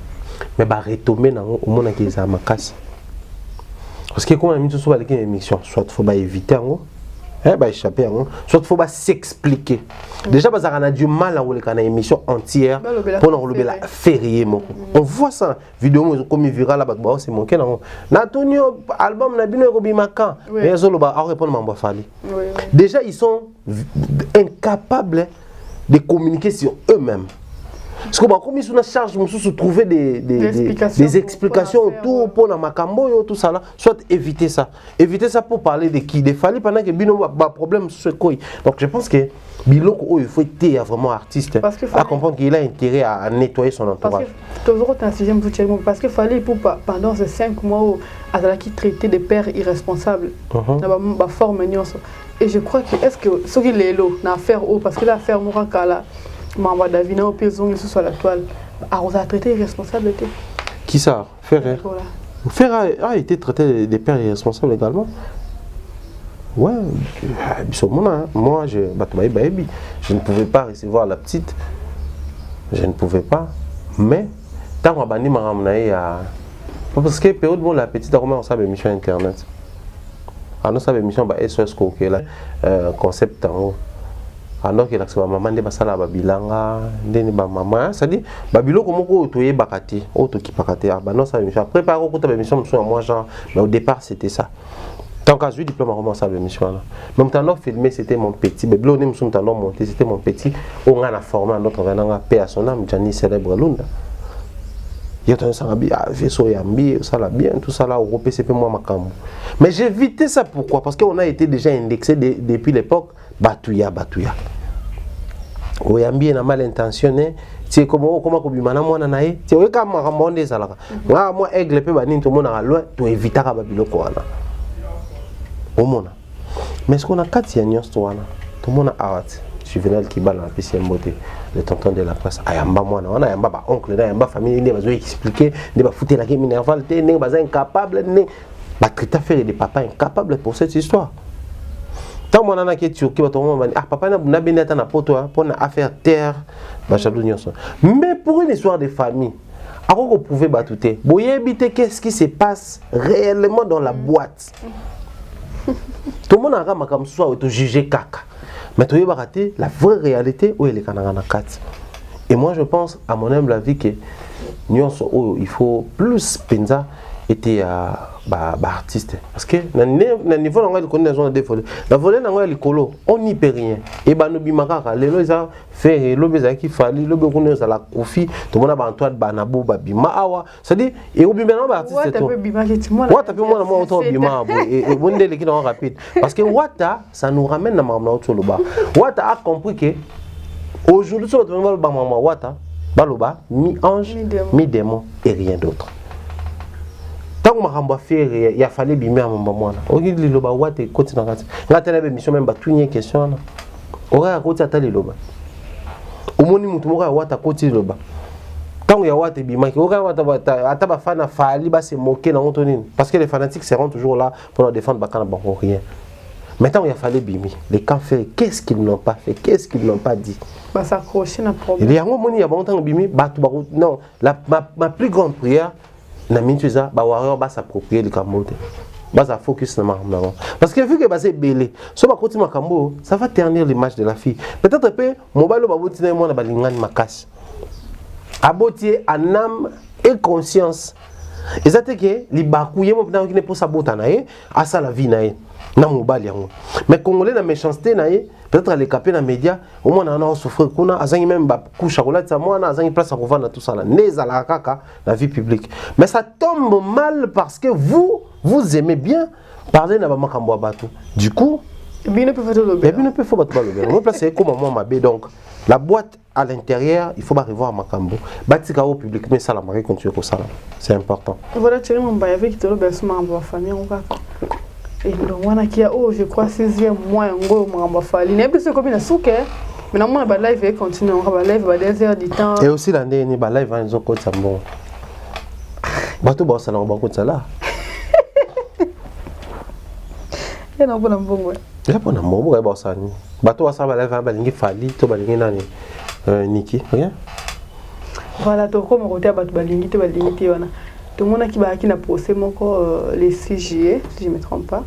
Mais retomber au monde qui est à ma casse. parce que comme on a mis tout sur une émission soit faut pas éviter échapper soit faut pas s'expliquer déjà parce qu'on a du mal à rouler une émission entière pour nous rouler la férié on voit ça vidéo comme viral là bas c'est manqué non Natonio album na bino ko bimaka et zo loba a répondre mamba fali déjà ils sont incapables de communiquer sur eux-mêmes. Parce que comme ils sont en charge, ils se trouver des explications autour pour la macambo tout ça là, soit éviter ça pour parler de qui, des fallis pendant que bino a problème sur ce quoi. Donc je pense que Biloko il faut être vraiment artiste à comprendre qu'il a intérêt à nettoyer son entourage. Parce qu'il fallait pour pendant ces 5 mois où Azala qui traitait des pères irresponsables, la forme et je crois que est-ce que ce qui est là, l'affaire parce que l'affaire Mourakala Mamba Davina au Pizon et sur la toile, a traité irresponsable. Qui ça? Ferrer. Ferrer a été traité des pères irresponsables également. Ouais, moi je ne pouvais pas recevoir la petite. Je ne pouvais pas. Mais tant qu'on a banni ma ramené à. Parce que période où la petite a commencé à émission internet. Alors ça émission SOS Coquet là concept en haut. Alors que la maman de basala babilanga ndeni ba maman ça dit babilo comme ko toye bakati auto qui bakati ah non ça émission après par contre émission moi genre mais au départ c'était ça tant qu'à eu diplôme à commencer l'émission là même temps filmé c'était mon petit bébé on me temps monté c'était mon petit on a formé un autre venant paix à son âme Gianni célèbre Lunda il y a un sabi à vaisseau yambi ça là bien tout ça là au PCP moi makamo mais j'ai évité ça pourquoi parce qu'on a été déjà indexé depuis l'époque Batouya oyambi na mal intentionné c'est comment bimana mwana nae c'est oka makambo salaka moi aigle pe bani to mona loin to éviter ka babiloko wana omona mais ce qu'on a quatre nyons to wana to mona awat Juvenal qui bala pisi mbote le tonton de la classe ayamba mwana wana ayamba ba oncle na ayamba famille ne bazo expliquer ne ba fouter la game nervale te ne baza incapable ne ba traiter faire des papas incapables pour cette histoire. Tant mon ana qui est turquie papa na beneta na poto pour na affaire terre ba chabou nyonso mais pour une histoire de famille ako ko pouvait batouter boyebite qu'est-ce qui se passe réellement dans la boîte tout le monde a makam soit auto juger kaka mais tu vas rater la vraie réalité où il est kananga 4 et moi je pense à mon humble avis que nyonso il faut plus penza était artiste parce que na niveau on a le connaissance des volets la volet na ngwa likolo on n'y peut rien et ba no bimakaka lelo za faire lo beza ki fali lo be connait za la kofi to mona ba Antoine Banabo ba bima awa c'est dire et obi bena ba artiste to wata pe mona mo to bima bo et bonde le ki na rapide parce que wata ça nous ramène na mamna auto loba wata a compris que aujourd'hui sur le ba mama wata baloba mi ange mi démon et rien d'autre. Tant que je faire, il a fallu bimer à mon maman. Au lieu de l'oba, what est côté dans la télé, l'émission même pas tout une question. Aurait à côté à télé l'oba. Au moins, nous mourons à what à côté l'oba. Quand il y a what et bimer, il y a what à taba fan à falli bas se moquer dans Antonine. Parce que les fanatiques seront toujours là pour nous défendre bakana banco rien. Maintenant, il a fallu bimer. Les camps fait, qu'est-ce qu'ils n'ont pas fait, qu'est-ce qu'ils n'ont pas dit. Bah ça accroché un problème. Il y a un moment il y a longtemps bimer, non, ma plus grande prière. Na mintuza ba warrior ba s'approprier le Cameroun ba ça focus na marmon parce que vu que ba c'est belé so ba continue makambo ça va ternir l'image de la fille peut-être peu mobile ba botina mo na ba lingani makasi abotier en âme et conscience et ça te que li bakuye mo na ki ne pour sabota na ye asa la vie na ye na mobile yango mais congolais na méchanceté na ye peut-être les capés dans les médias au moins on a souffert qu'on a azangi même ba couche chocolat ça moi on a azangi place à revendre tout ça là neza la kaka la vie publique mais ça tombe mal parce que vous aimez bien parler na ba makambo bateau du coup bien ne peut faire le bien ne peut faire bateau le moi place c'est comme moi ma bé donc la boîte à l'intérieur il faut pas revoir makambo batika au public mais ça la marque continue comme ça c'est important voilà tu mon ba avec tout le bercement en famille on va et donc on qui a je crois 6e mois ngo mamba fali n'est plus comme une souke mais non moi ba live continue on va live ba 2 heures du temps et aussi l'année ni ba live en zoko tambo bato ba sala ba ko tsala et non bona mbongo ya bona mbongo ba sani bato sa ba live ba lingi fali to ba lingi nani Niki rien voilà to comme côté bato ba lingi te wana tout le monde qui a posé les 6 juillet, si je ne me trompe pas.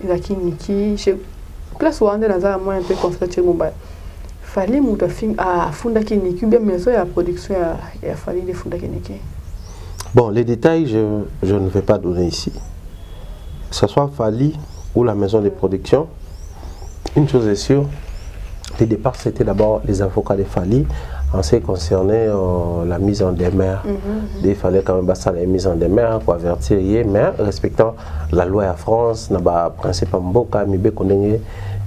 Il a qui Niki, je place où on est dans un moyen un peu constaté Mumbai. Fallait monter film à funda qui Niki bien maison et la production et a fallu les funda qui Niki. Bon, les détails je ne vais pas donner ici. Que ce soit Fali ou la maison de production, une chose est sûre, le départ c'était d'abord les avocats de Fali. En ce qui concernait la mise en demeure, il fallait quand même passer la mise en demeure pour avertir, mais respectant la loi en France, le principe Mboka, Mibe Kondenge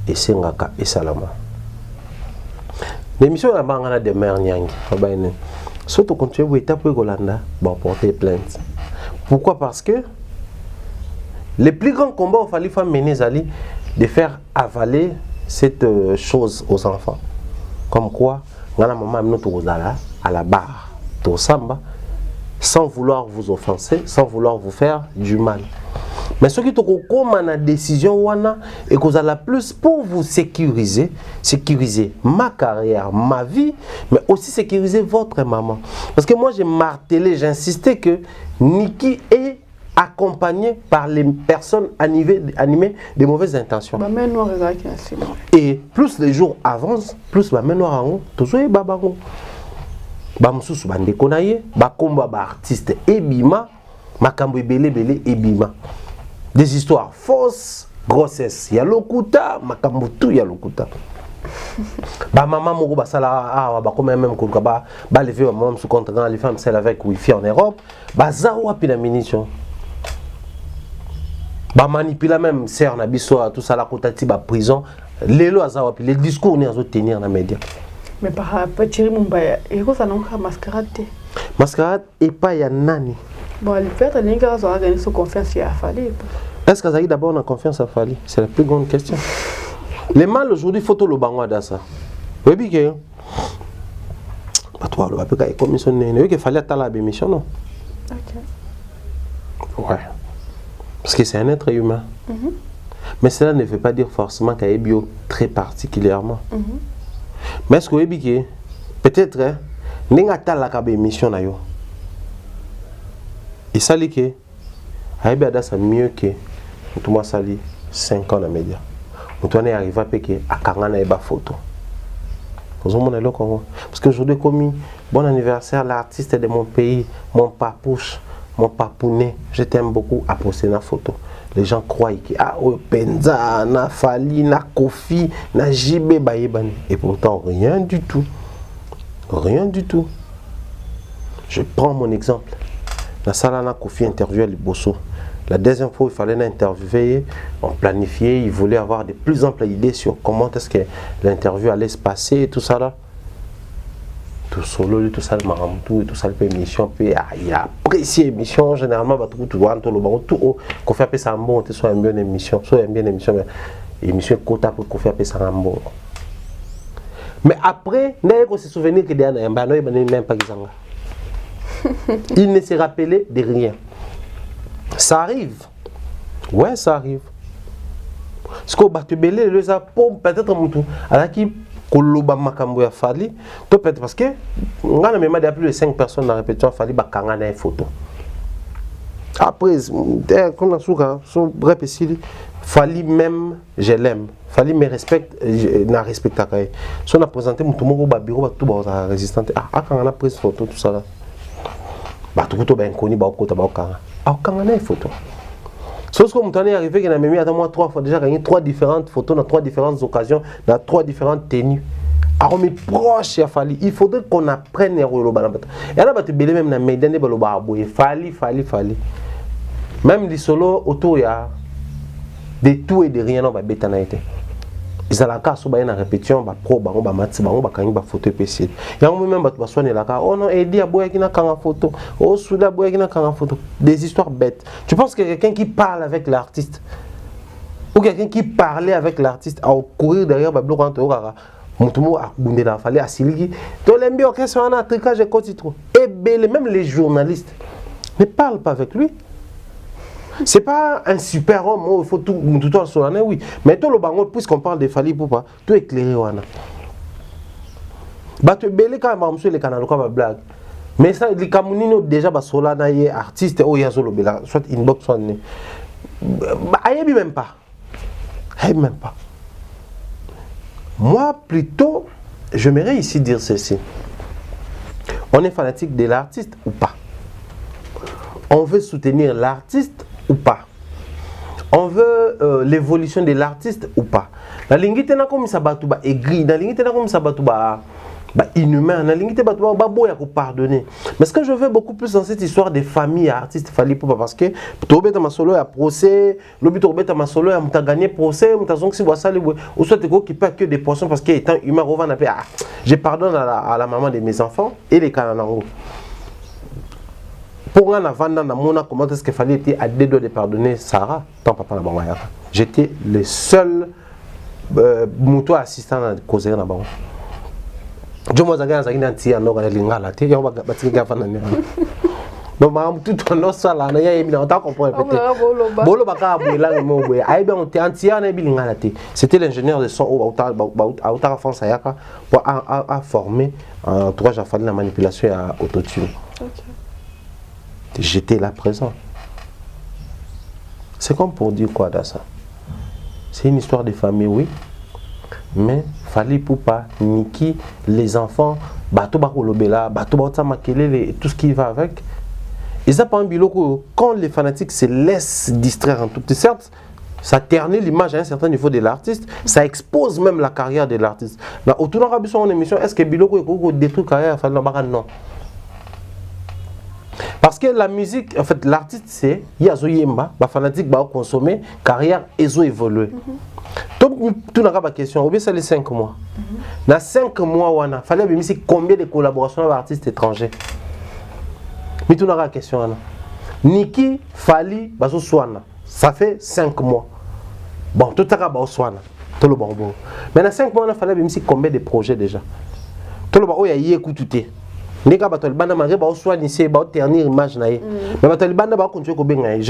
et Sengaka et Salama. L'émission est en demeure Nyangi. Si tu continues à étape Golanda, porter plainte. Pourquoi? Parce que les plus grands combats, il fallait faire mener Zali de faire avaler cette chose aux enfants. Comme quoi, maman à la barre, sans vouloir vous offenser, sans vouloir vous faire du mal. Mais ce qui est comme une décision, et que vous allez plus pour vous sécuriser ma carrière, ma vie, mais aussi sécuriser votre maman. Parce que moi j'ai martelé, j'ai insisté que Niki est accompagné par les personnes animées de mauvaises intentions. Et plus les jours avancent, plus ma main noire en haut, toujours est babango. Bamsous bande konaye, bakomba ba artiste ebima, makambo belé ebima. Des histoires fausses, grossesse, ya lokuta, makambo tout ya lokuta. Ba maman moko ba sala ba comme même ko ba lever maman sous contrat les femmes celle avec wifi en Europe, ba zawa pi la munition. Ba manipula même sœur na biso tout ça la kotati ba prison lelo azawa pi les discours ni azo tenir na média. Mais par rapport à Thierry Mumbaya, il faut ça non mascarade. Mascarade et pas ya nani. Bon, le fait que les gars ont organisé son confiance à Fali. Est-ce que Zahid d'abord on a confiance à Fali? C'est la plus grande question. Les mal aujourd'hui photo le bangwa d'asa. Oui bien. Pas toi le après quand commission né que Fali à la émission non. OK. Ouais. Parce que c'est un être humain. Mais cela ne veut pas dire forcément qu'il y ait bio très particulièrement. Mais est-ce que vous savez peut-être n'enga tala ka émission na yo. Et ça que aïbe ça mieux que tout moi sali 5 ans dans média. On doit arriver à que à kangana eba photo. Vous avez le Congo parce que aujourd'hui comme bon anniversaire l'artiste de mon pays, mon papouche, mon papounet, je t'aime beaucoup à poster na photo. Les gens croient que Penza, na Fali, na Kofi, na Jibé Bayebani. Et pourtant, rien du tout. Rien du tout. Je prends mon exemple. La salle na Kofi interviewé les Bosso. La deuxième fois, il fallait l'interviewer, on planifiait, il voulait avoir de plus amples idées sur comment est-ce que l'interview allait se passer et tout ça là. Tout solo, tout ça, le maramoutou, tout ça, l'émission, puis il a apprécié l'émission, généralement, tout qu'on fait ça en bon, soit une bonne émission, soit une bonne émission, mais l'émission est quota pour qu'on fait ça en bon. Mais après, il se souvenir que derrière, il même pas il ne s'est rappelé de rien. Ça arrive. Ouais, ça arrive. Ce qu'on va te belé, peut-être mon tout. Alors qui Koloba makambo ya Fali, peut-être parce que on a même plus de 5 personnes dans la répétition Fali ba kangana une photo. Après comme on son bref ici Fali même je l'aime. Fali me respecte, na respecte ta kai. Si on a présenté mon tout mon ba bureau ba tout ba résistante. Quand on a pris photo tout ça là. Ba tout ba inconnu ba okota ba kanga. Kangana une photo. Sauf que mon temps est arrivé qu'il a mis à moi 3 fois déjà gagné 3 différentes photos dans 3 différentes occasions, dans 3 différentes tenues. Alors mais proche il fallait, il faudrait qu'on apprenne les rôles au balabata. Et là bah tu belé même dans mes derniers baloba aboye, fallait. Même les solos autour il y a de tout et de rien non bah bétanaïté. Ils ont la carte sur une répétition, bah pro, bah on va match, bah on va quand même photo PC. Il y a même bah soigner la carte. Oh non, Eddie a boire qui n'a qu'un photo. Oh Souda boire qui n'a qu'un photo. Des histoires bêtes. Tu penses que quelqu'un qui parle avec l'artiste ou quelqu'un qui parlait avec l'artiste à courir derrière bah bloc entre ora. Montumo a bundé la fallait à Siligi. Donc les mbio question en Afrique, j'ai côté trop. Et même les journalistes ne parlent pas avec lui. C'est pas un super homme, il faut tout sur l'année, oui. Mais tout le bango, puisqu'on parle de Fali Poupa, tout éclairé. Bah tu belé quand même, monsieur les canaux, comme blague. Mais ça, les Camerounais déjà, basola na ye artiste, oh yazolo bela, soit inbox soit né. Ayebi même pas. Ayebi même pas. Moi, plutôt, j'aimerais ici dire ceci. On est fanatique de l'artiste ou pas? On veut soutenir l'artiste ou pas? On veut l'évolution de l'artiste ou pas? La lingue tena comme ça batu ba aigri, la lingue tena comme ça batu ba inhumain, la lingue tena batu ba boya ko pardonner. Mais ce que je veux beaucoup plus dans cette histoire des familles artistes fali pour parce que to beta ma solo ya procès, lobi to beta ma solo ya muta gagner procès, muta zonk si boisa ou soit te ko qui peut que des poissons parce que étant humain rova na pe je pardonne à la maman de mes enfants et les cananango. Pour un avant dans mon comment est-ce qu'il fallait être à deux doigts de pardonner Sarah, tant papa na bangaya. J'étais le seul moto assistant à causer na bango. Je me zaga zaga nanti ano ga lingala te yo ba batinga fana ne. No ma tout on ça là na ya yemi na ta comprendre peut-être. Bolo baka boela mo boya. Ai bien on te anti na bi lingala te. C'était l'ingénieur de son au Outa France ayaka pour à former en tout cas j'ai fallu la manipulation à autotune. OK. J'étais là présent. C'est comme pour dire quoi dans ça? C'est une histoire de famille, oui. Mais fallait pour pas niki les enfants, bateau bakolobela, bateau batamakelele, tout ce qui va avec. Et ça, par un biloko, quand les fanatiques se laissent distraire en tout petit, certes, ça ternit l'image à un certain niveau de l'artiste, ça expose même la carrière de l'artiste. Autour de la son émission, est-ce que biloko est détruit carrière? Non. Parce que la musique, en fait, l'artiste, c'est Yazo Yemba, les fanatiques vont consommer, carrière, ils ont évolué. Tout n'a pas de question, c'est les 5 mois. Dans 5 mois, il fallait combien de collaborations avec artistes étrangers. Mais tout n'a pas de question. Niki, Fali, Bazo Swana, ça fait 5 mois. Bon, tout n'a pas de Swana, tout le bon. Mais dans 5 mois, il fallait combien de projets déjà. Tout le bon, il y a écouté. Je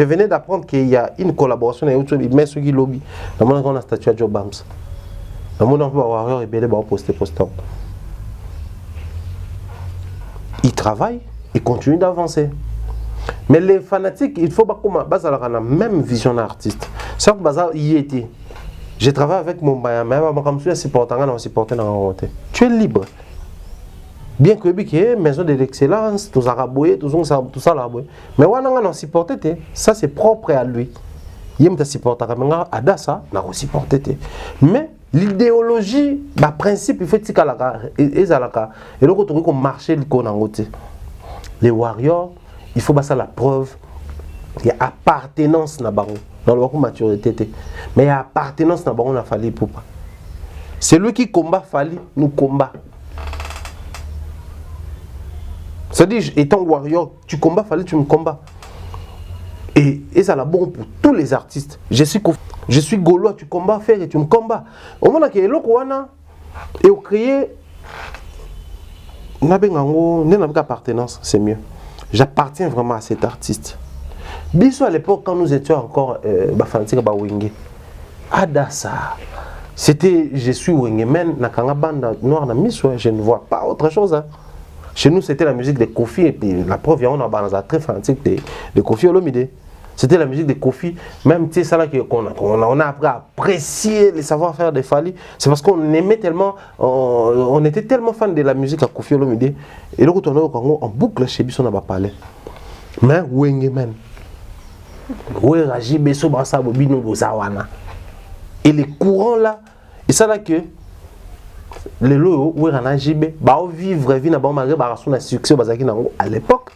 venais d'apprendre qu'il y a une collaboration avec Messugi Lobby. Dans mon statut à Joe Bams. Dans mon emploi, il travaille, il continue d'avancer. Mais les fanatiques, il faut avoir la même vision d'artiste. Certes, y était. J'ai travaillé avec mon bayamé, tu es libre. Bien que la maison de l'excellence, tout ça là. Mais on a supporté, ça c'est propre à lui. Il a supporté, Adassa n'a pas supporté. Mais l'idéologie, le principe, il faut que et donc on marcher le côté. Les warriors, il faut passer la preuve. Il y a appartenance dans le maturité. Mais il y a appartenance dans le Fali pour pas. Celui qui combat Fali, nous combat. C'est-à-dire, étant warrior, tu combats, fallait tu me combats. Et ça là bon pour tous les artistes. Je suis gaulois, tu combats, faire et tu me combats. Au moment que l'Okwana et au créer, n'a pas appartenance, c'est mieux. J'appartiens vraiment à cet artiste. Biso à l'époque, quand nous étions encore fanatiques à Wenge, Adassa, c'était je suis Wenge, men, nakanga banda noir na miso, je ne vois pas autre chose. Hein. Chez nous, c'était la musique de Kofi, et puis la preuve, on a très fanatique de Kofi Olomide. C'était la musique de Kofi, même tu sais, ça là qu'on a appris à apprécier les savoir-faire de Fali. C'est parce qu'on aimait tellement, on était tellement fan de la musique à Kofi Olomide. Et donc, on est au Congo, en boucle chez Bisson, on n'a pas parlé. Mais, Wengemen, Raji Besso, Bassa, Bobino, Bozawana. Et les courants là, et ça là que. Les lots où on a jibé, bah vivre vie na ba malgré ba son succès bazaki na à l'époque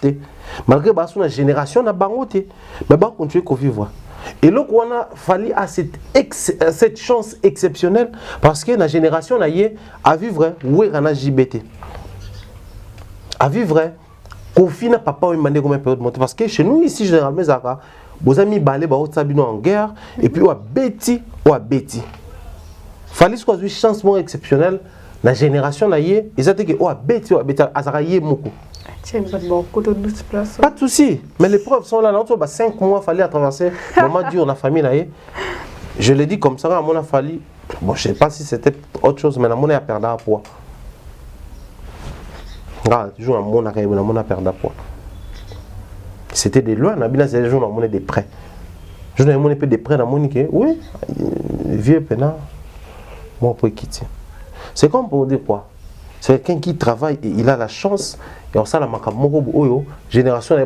malgré ba son génération na bangoté mais ba continuer qu'on vivre. Et là on a fallu à cette chance exceptionnelle parce que la génération na yé à vivre où on a jibé à vivre Kofi n'a pas demandé combien de période monter parce que chez nous ici généralement zaka vos amis balé ba otsabino en guerre et puis ou à Betty fallait soit une chance exceptionnelle la génération là y ils étaient que oh bête azaraye moko pas de souci mais les preuves sont là dans 5 mois fallait à traverser moment dur la famille là je l'ai dit comme ça à mon a fallu bon je sais pas si c'était autre chose mais la monnaie a perdu à poids toujours mon a perdu poids. C'était des lois, c'est des jours on a des prêts. Je n'ai pas des prêts dans mon oui, vieux pénal, moi pour quitter. C'est comme pour dire quoi? C'est quelqu'un qui travaille et il a la chance et on sait la génération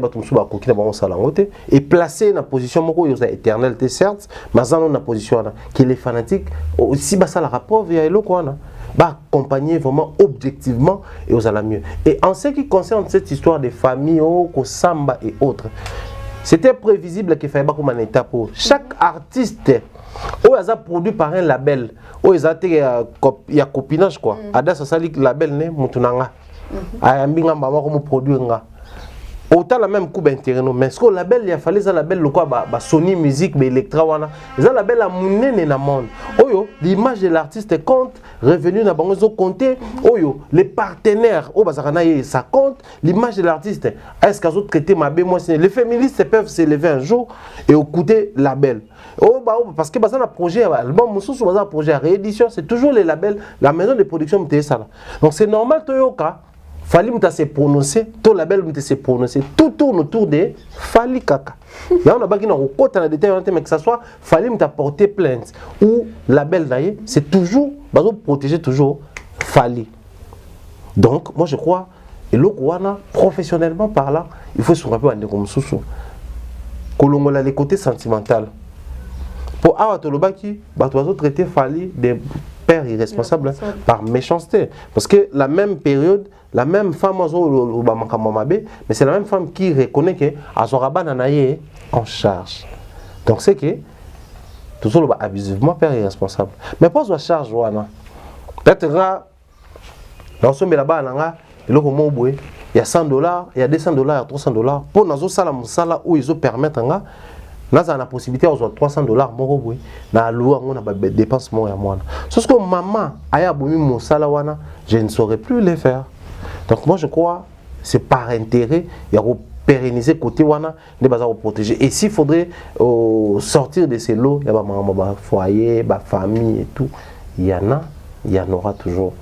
et placé dans la position éternelle certes mais dans la position qui les fanatiques aussi ça la rapport via accompagner vraiment objectivement et aux la mieux. Et en ce qui concerne cette histoire des familles samba et autres, c'était prévisible qu'il fallait pas comme un état pour chaque artiste où ils ont produit par un label, où ils ont il y a copinage quoi. Ada ça sali label ne mutunanga. Ayambinga mama comme produit nga. Autant la même coupe intérêt mais ce que label il a fallu ça label le quoi Sony Music mais Electra wana. Ça label a munene na monde. Oyo l'image de l'artiste compte, revenu na bango zo compter. Oyo les partenaires au bazarana ça compte, l'image de l'artiste. Est-ce qu'ils ont traité ma bé moi les féministes peuvent se lever un jour et écouter label. Oh, parce que dans un projet album, un projet à réédition, c'est toujours les labels, la maison de production ça. Donc c'est normal Toyoka, Fali se prononcer, tout label se prononcer, tout tourne autour de Fali Kaka. Il y a un bagage dans le détail mais que ça soit Fali porter plainte ou label d'ailleurs, c'est toujours protéger toujours Fali. Donc moi je crois et l'Okwana professionnellement parlant, il faut se rappeler de comme Soussou. Kolongola les côtés sentimental. Pour Awatolobaki, tu traiter Fali des pères irresponsables par méchanceté. Parce que la même période, la même femme, mais c'est la même femme qui reconnaît que Azoraba Nanaye en charge. Donc c'est que tout ça abusivement père irresponsable. Mais pas en charge, peut-être que là-bas, il y a $100, il y a $200, il y a $300. Pour nous, ça où ils permettent nous avons la possibilité de $300 mon na loi on a des dépenses moi à moi. Sauf que maman aya bomi mon salawana, je ne saurais plus les faire. Donc moi je crois c'est par intérêt il y a pérenniser côté wana ne pas protéger. Et s'il faudrait sortir de ces lots, il y a ba foyer, ba famille et tout, il y en aura toujours.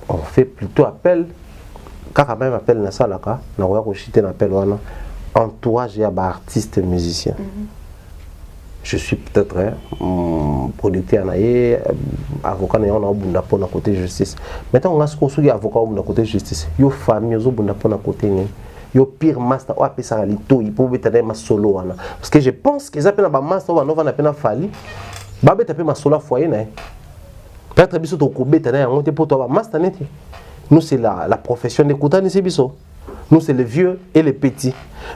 On fait plutôt appel car même appel na salaka na roya ko chiter na appel wana. Entourage et artiste musicien. Je suis peut-être producteur avocat on a pour côté justice. Maintenant on a ce qu'on avocat pour côté justice. Yo famille zo pour côté yo pire master ou appeler ça lito il peut être ma solo wana. Parce que je pense que ça appelle ba master ou va na pena fali. Ba beta pe ma solo foyer na. Peut-être biso to ko beta na on te pour toi master net. Nous c'est la profession d'écouter ni c'est biso. Nous c'est les vieux et les petits.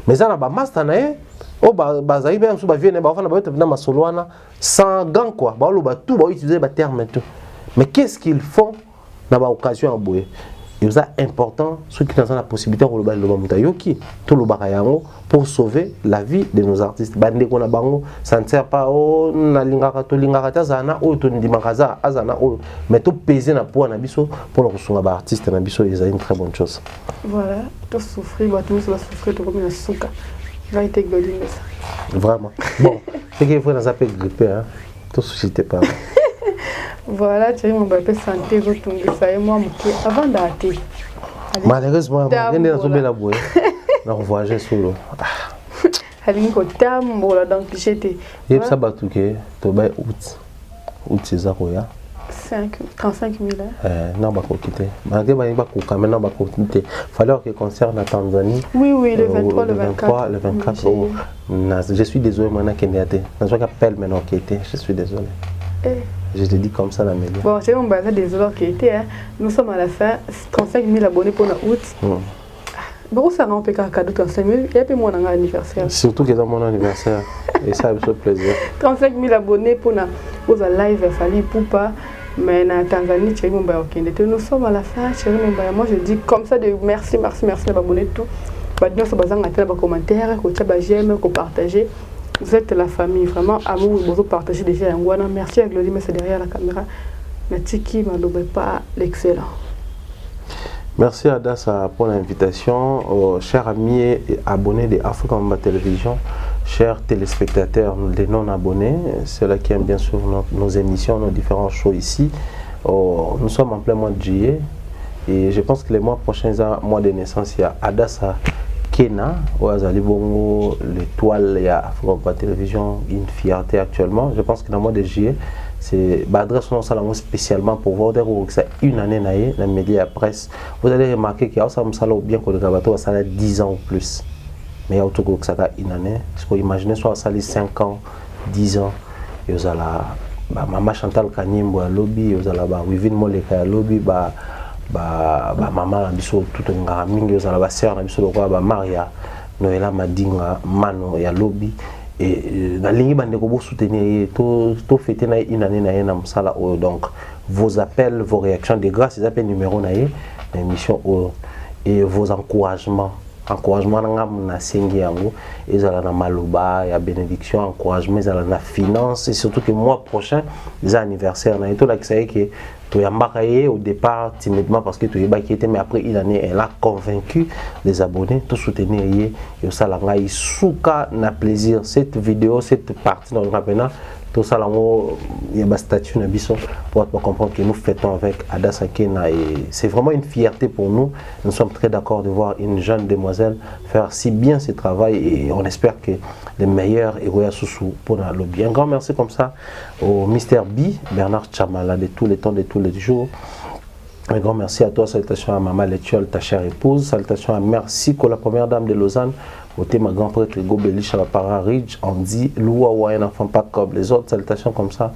Mais ça n'a pas master nae. Oh bazaï même sous vieux ne ba fa na ba tena ma solo wana sans gants quoi. Ba lo ba tout ba utiliser ba terme tout. Mais qu'est-ce qu'ils font dans ba occasion à boyer? Il est important ceux qui ont la possibilité de tout le barayango pour sauver la vie de nos artistes. Bande ko na bango, ça ne sert pas na lingaka to lingaka tazana o to ndimakaza azana o mais to peser na poids na biso pour le sunga ba artiste na biso ils ont une très bonne chose. Voilà, tout souffrir, ba tout ça souffrir to comme une souka. Va être godine ça. Vraiment. Bon, c'est qu'il faut dans un peu grippé hein. Tout suscité pas. Voilà, tu as mon bébé santé, ça et moi, avant d'arrêter. Malheureusement, je n'ai pas la bouée. On voyage sur l'eau. Allez, donc j'étais. Il y a ça batouké, tu vas août c'est ça quoi. 35 000. Non, bah quitter. Malgré bah quand même bah quitter. Fallait que concerne la Tanzanie. Oui, le 23, le 24. Le 24. Je suis désolé maintenant qu'il y a des. Je m'appelle maintenant qui était. Je suis désolé. Je te dis comme ça la média. Bon, c'est mon bazar des heures qui était. Nous sommes à la fin, 35 000 abonnés pour notre août. Bon, ça rend un cadeau 35 000 et puis mon anniversaire. Surtout que dans mon anniversaire. Et ça me fait plaisir. 35 000 abonnés pour notre live, il fallait pour pas. Mais en Tanzanie, chérie mon nous sommes à la fin, chérie mon moi je dis comme ça de merci d'abonner tout. Nous sommes à la commentaire, j'aime, partager. Vous êtes la famille, vraiment, amour, vous partagez déjà un guana. Merci à Glody, mais c'est derrière la caméra. Natiki m'a pas l'excellent. Merci à Dassa pour l'invitation. Chers amis et abonnés de Africa Mamba Télévision, chers téléspectateurs, les non-abonnés, ceux-là qui aiment bien sûr nos émissions, nos différents shows ici. Nous sommes en plein mois de juillet. Et je pense que les mois prochains, mois de naissance, il y a Adassa Kena, Ouazali Bongo, l'étoile, il y a Africa Télévision, une fierté actuellement. Je pense que dans le mois de juillet, c'est adresse spécialement pour voir que c'est une année dans les médias et la presse. Vous allez remarquer qu'il y a aussi bien que le Gabato ça a 10 ans ou plus. Mais il y a autour que ça a une année. Parce que imaginez soit ça a 5 ans, 10 ans. Et vous allez Maman Chantal Kanyimbo à lobby, vous allez Wivine Moleka à lobby, maman biso tout un mingi vous allez sœur biso le Maria Noëlla Madinga Mano et à lobby. Et la ligne bande ko soutenir tout fêter na une année na msala donc vos appels, vos réactions de grâce, les appels numéro na émission et vos encouragements na sengi yango ezala na maloba ya bénédiction, encouragement ezala na finance et surtout que mois prochain les anniversaires na tout là que ça que au départ timidement parce que tu es baquité mais après une année elle a convaincu les abonnés tout soutenir et ça la ngai souka na plaisir cette vidéo cette partie dans maintenant tout ça là il y a un statut na biso pour comprendre que nous fêtons avec Adassa Kena et c'est vraiment une fierté pour nous. Nous sommes très d'accord de voir une jeune demoiselle faire si bien ce travail et on espère que les meilleurs héros sous pour le bien. Un grand merci comme ça au Mr B Bernard Chamala de tous les temps de tous les jours. Un grand merci à toi, salutations à Maman Létiole, ta chère épouse, salutations à Merci, la première dame de Lausanne, au thème grand prêtre Gobelich à la Para-Ridge, on dit Louawa, un enfant pas comme les autres, salutations comme ça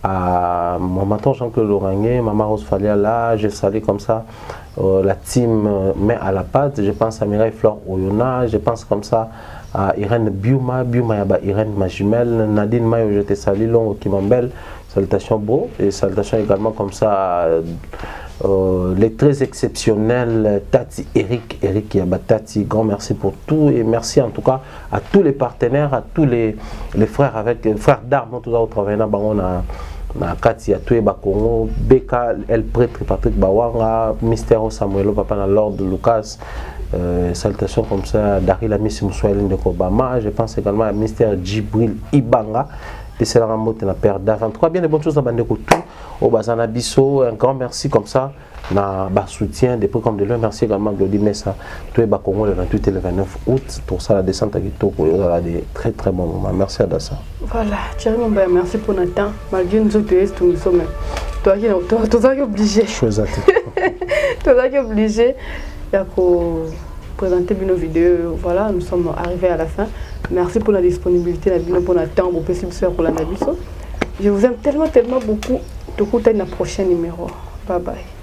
à mon matin Jean-Claude Laurangé, Maman Rose Faliala, je salue comme ça la team met à la pâte, je pense à Mireille Flore Oyona, je pense comme ça à Irène Biuma Yaba Irène ma jumelle, Nadine Mayo, je te salue, Long Kimambel, salutations beau, et salutations également comme ça à les très exceptionnels Tati Eric Yaba Tati, grand merci pour tout et merci en tout cas à tous les partenaires, à tous les frères avec frères d'armes tout ça au travail na bango na Kati ya Toué Bakongo, Beka El Prêtre Patrick Bawanga, Mystère Samuelo Papa na Lord Lucas, salutations comme ça Daryl Amici Moussoël de Kobama, je pense également à Mystère Djibril Ibanga. Et c'est la ramote na père d'A23. Bien de bonnes choses dans Bandeko tout. Au Bazana Bisso, un grand merci comme ça. Na soutien des prix comme de l'heure. Merci également Glody Messa. Tout est Bakongo le 28 et le 29 août. Pour ça, la descente à Kitoko, il y aura des très très bons moments. Merci à Dassa. Voilà, Thierry Moumbaya, merci pour notre temps. Malgré nous autres, nous sommes. Toi qui es obligé. Chose à tout. Toi qui es obligé. Il y a présenter nos vidéos. Voilà, nous sommes arrivés à la fin. Merci pour la disponibilité, pour notre temps, pour la Je vous aime tellement beaucoup. De coup, dans le prochain numéro. Bye bye.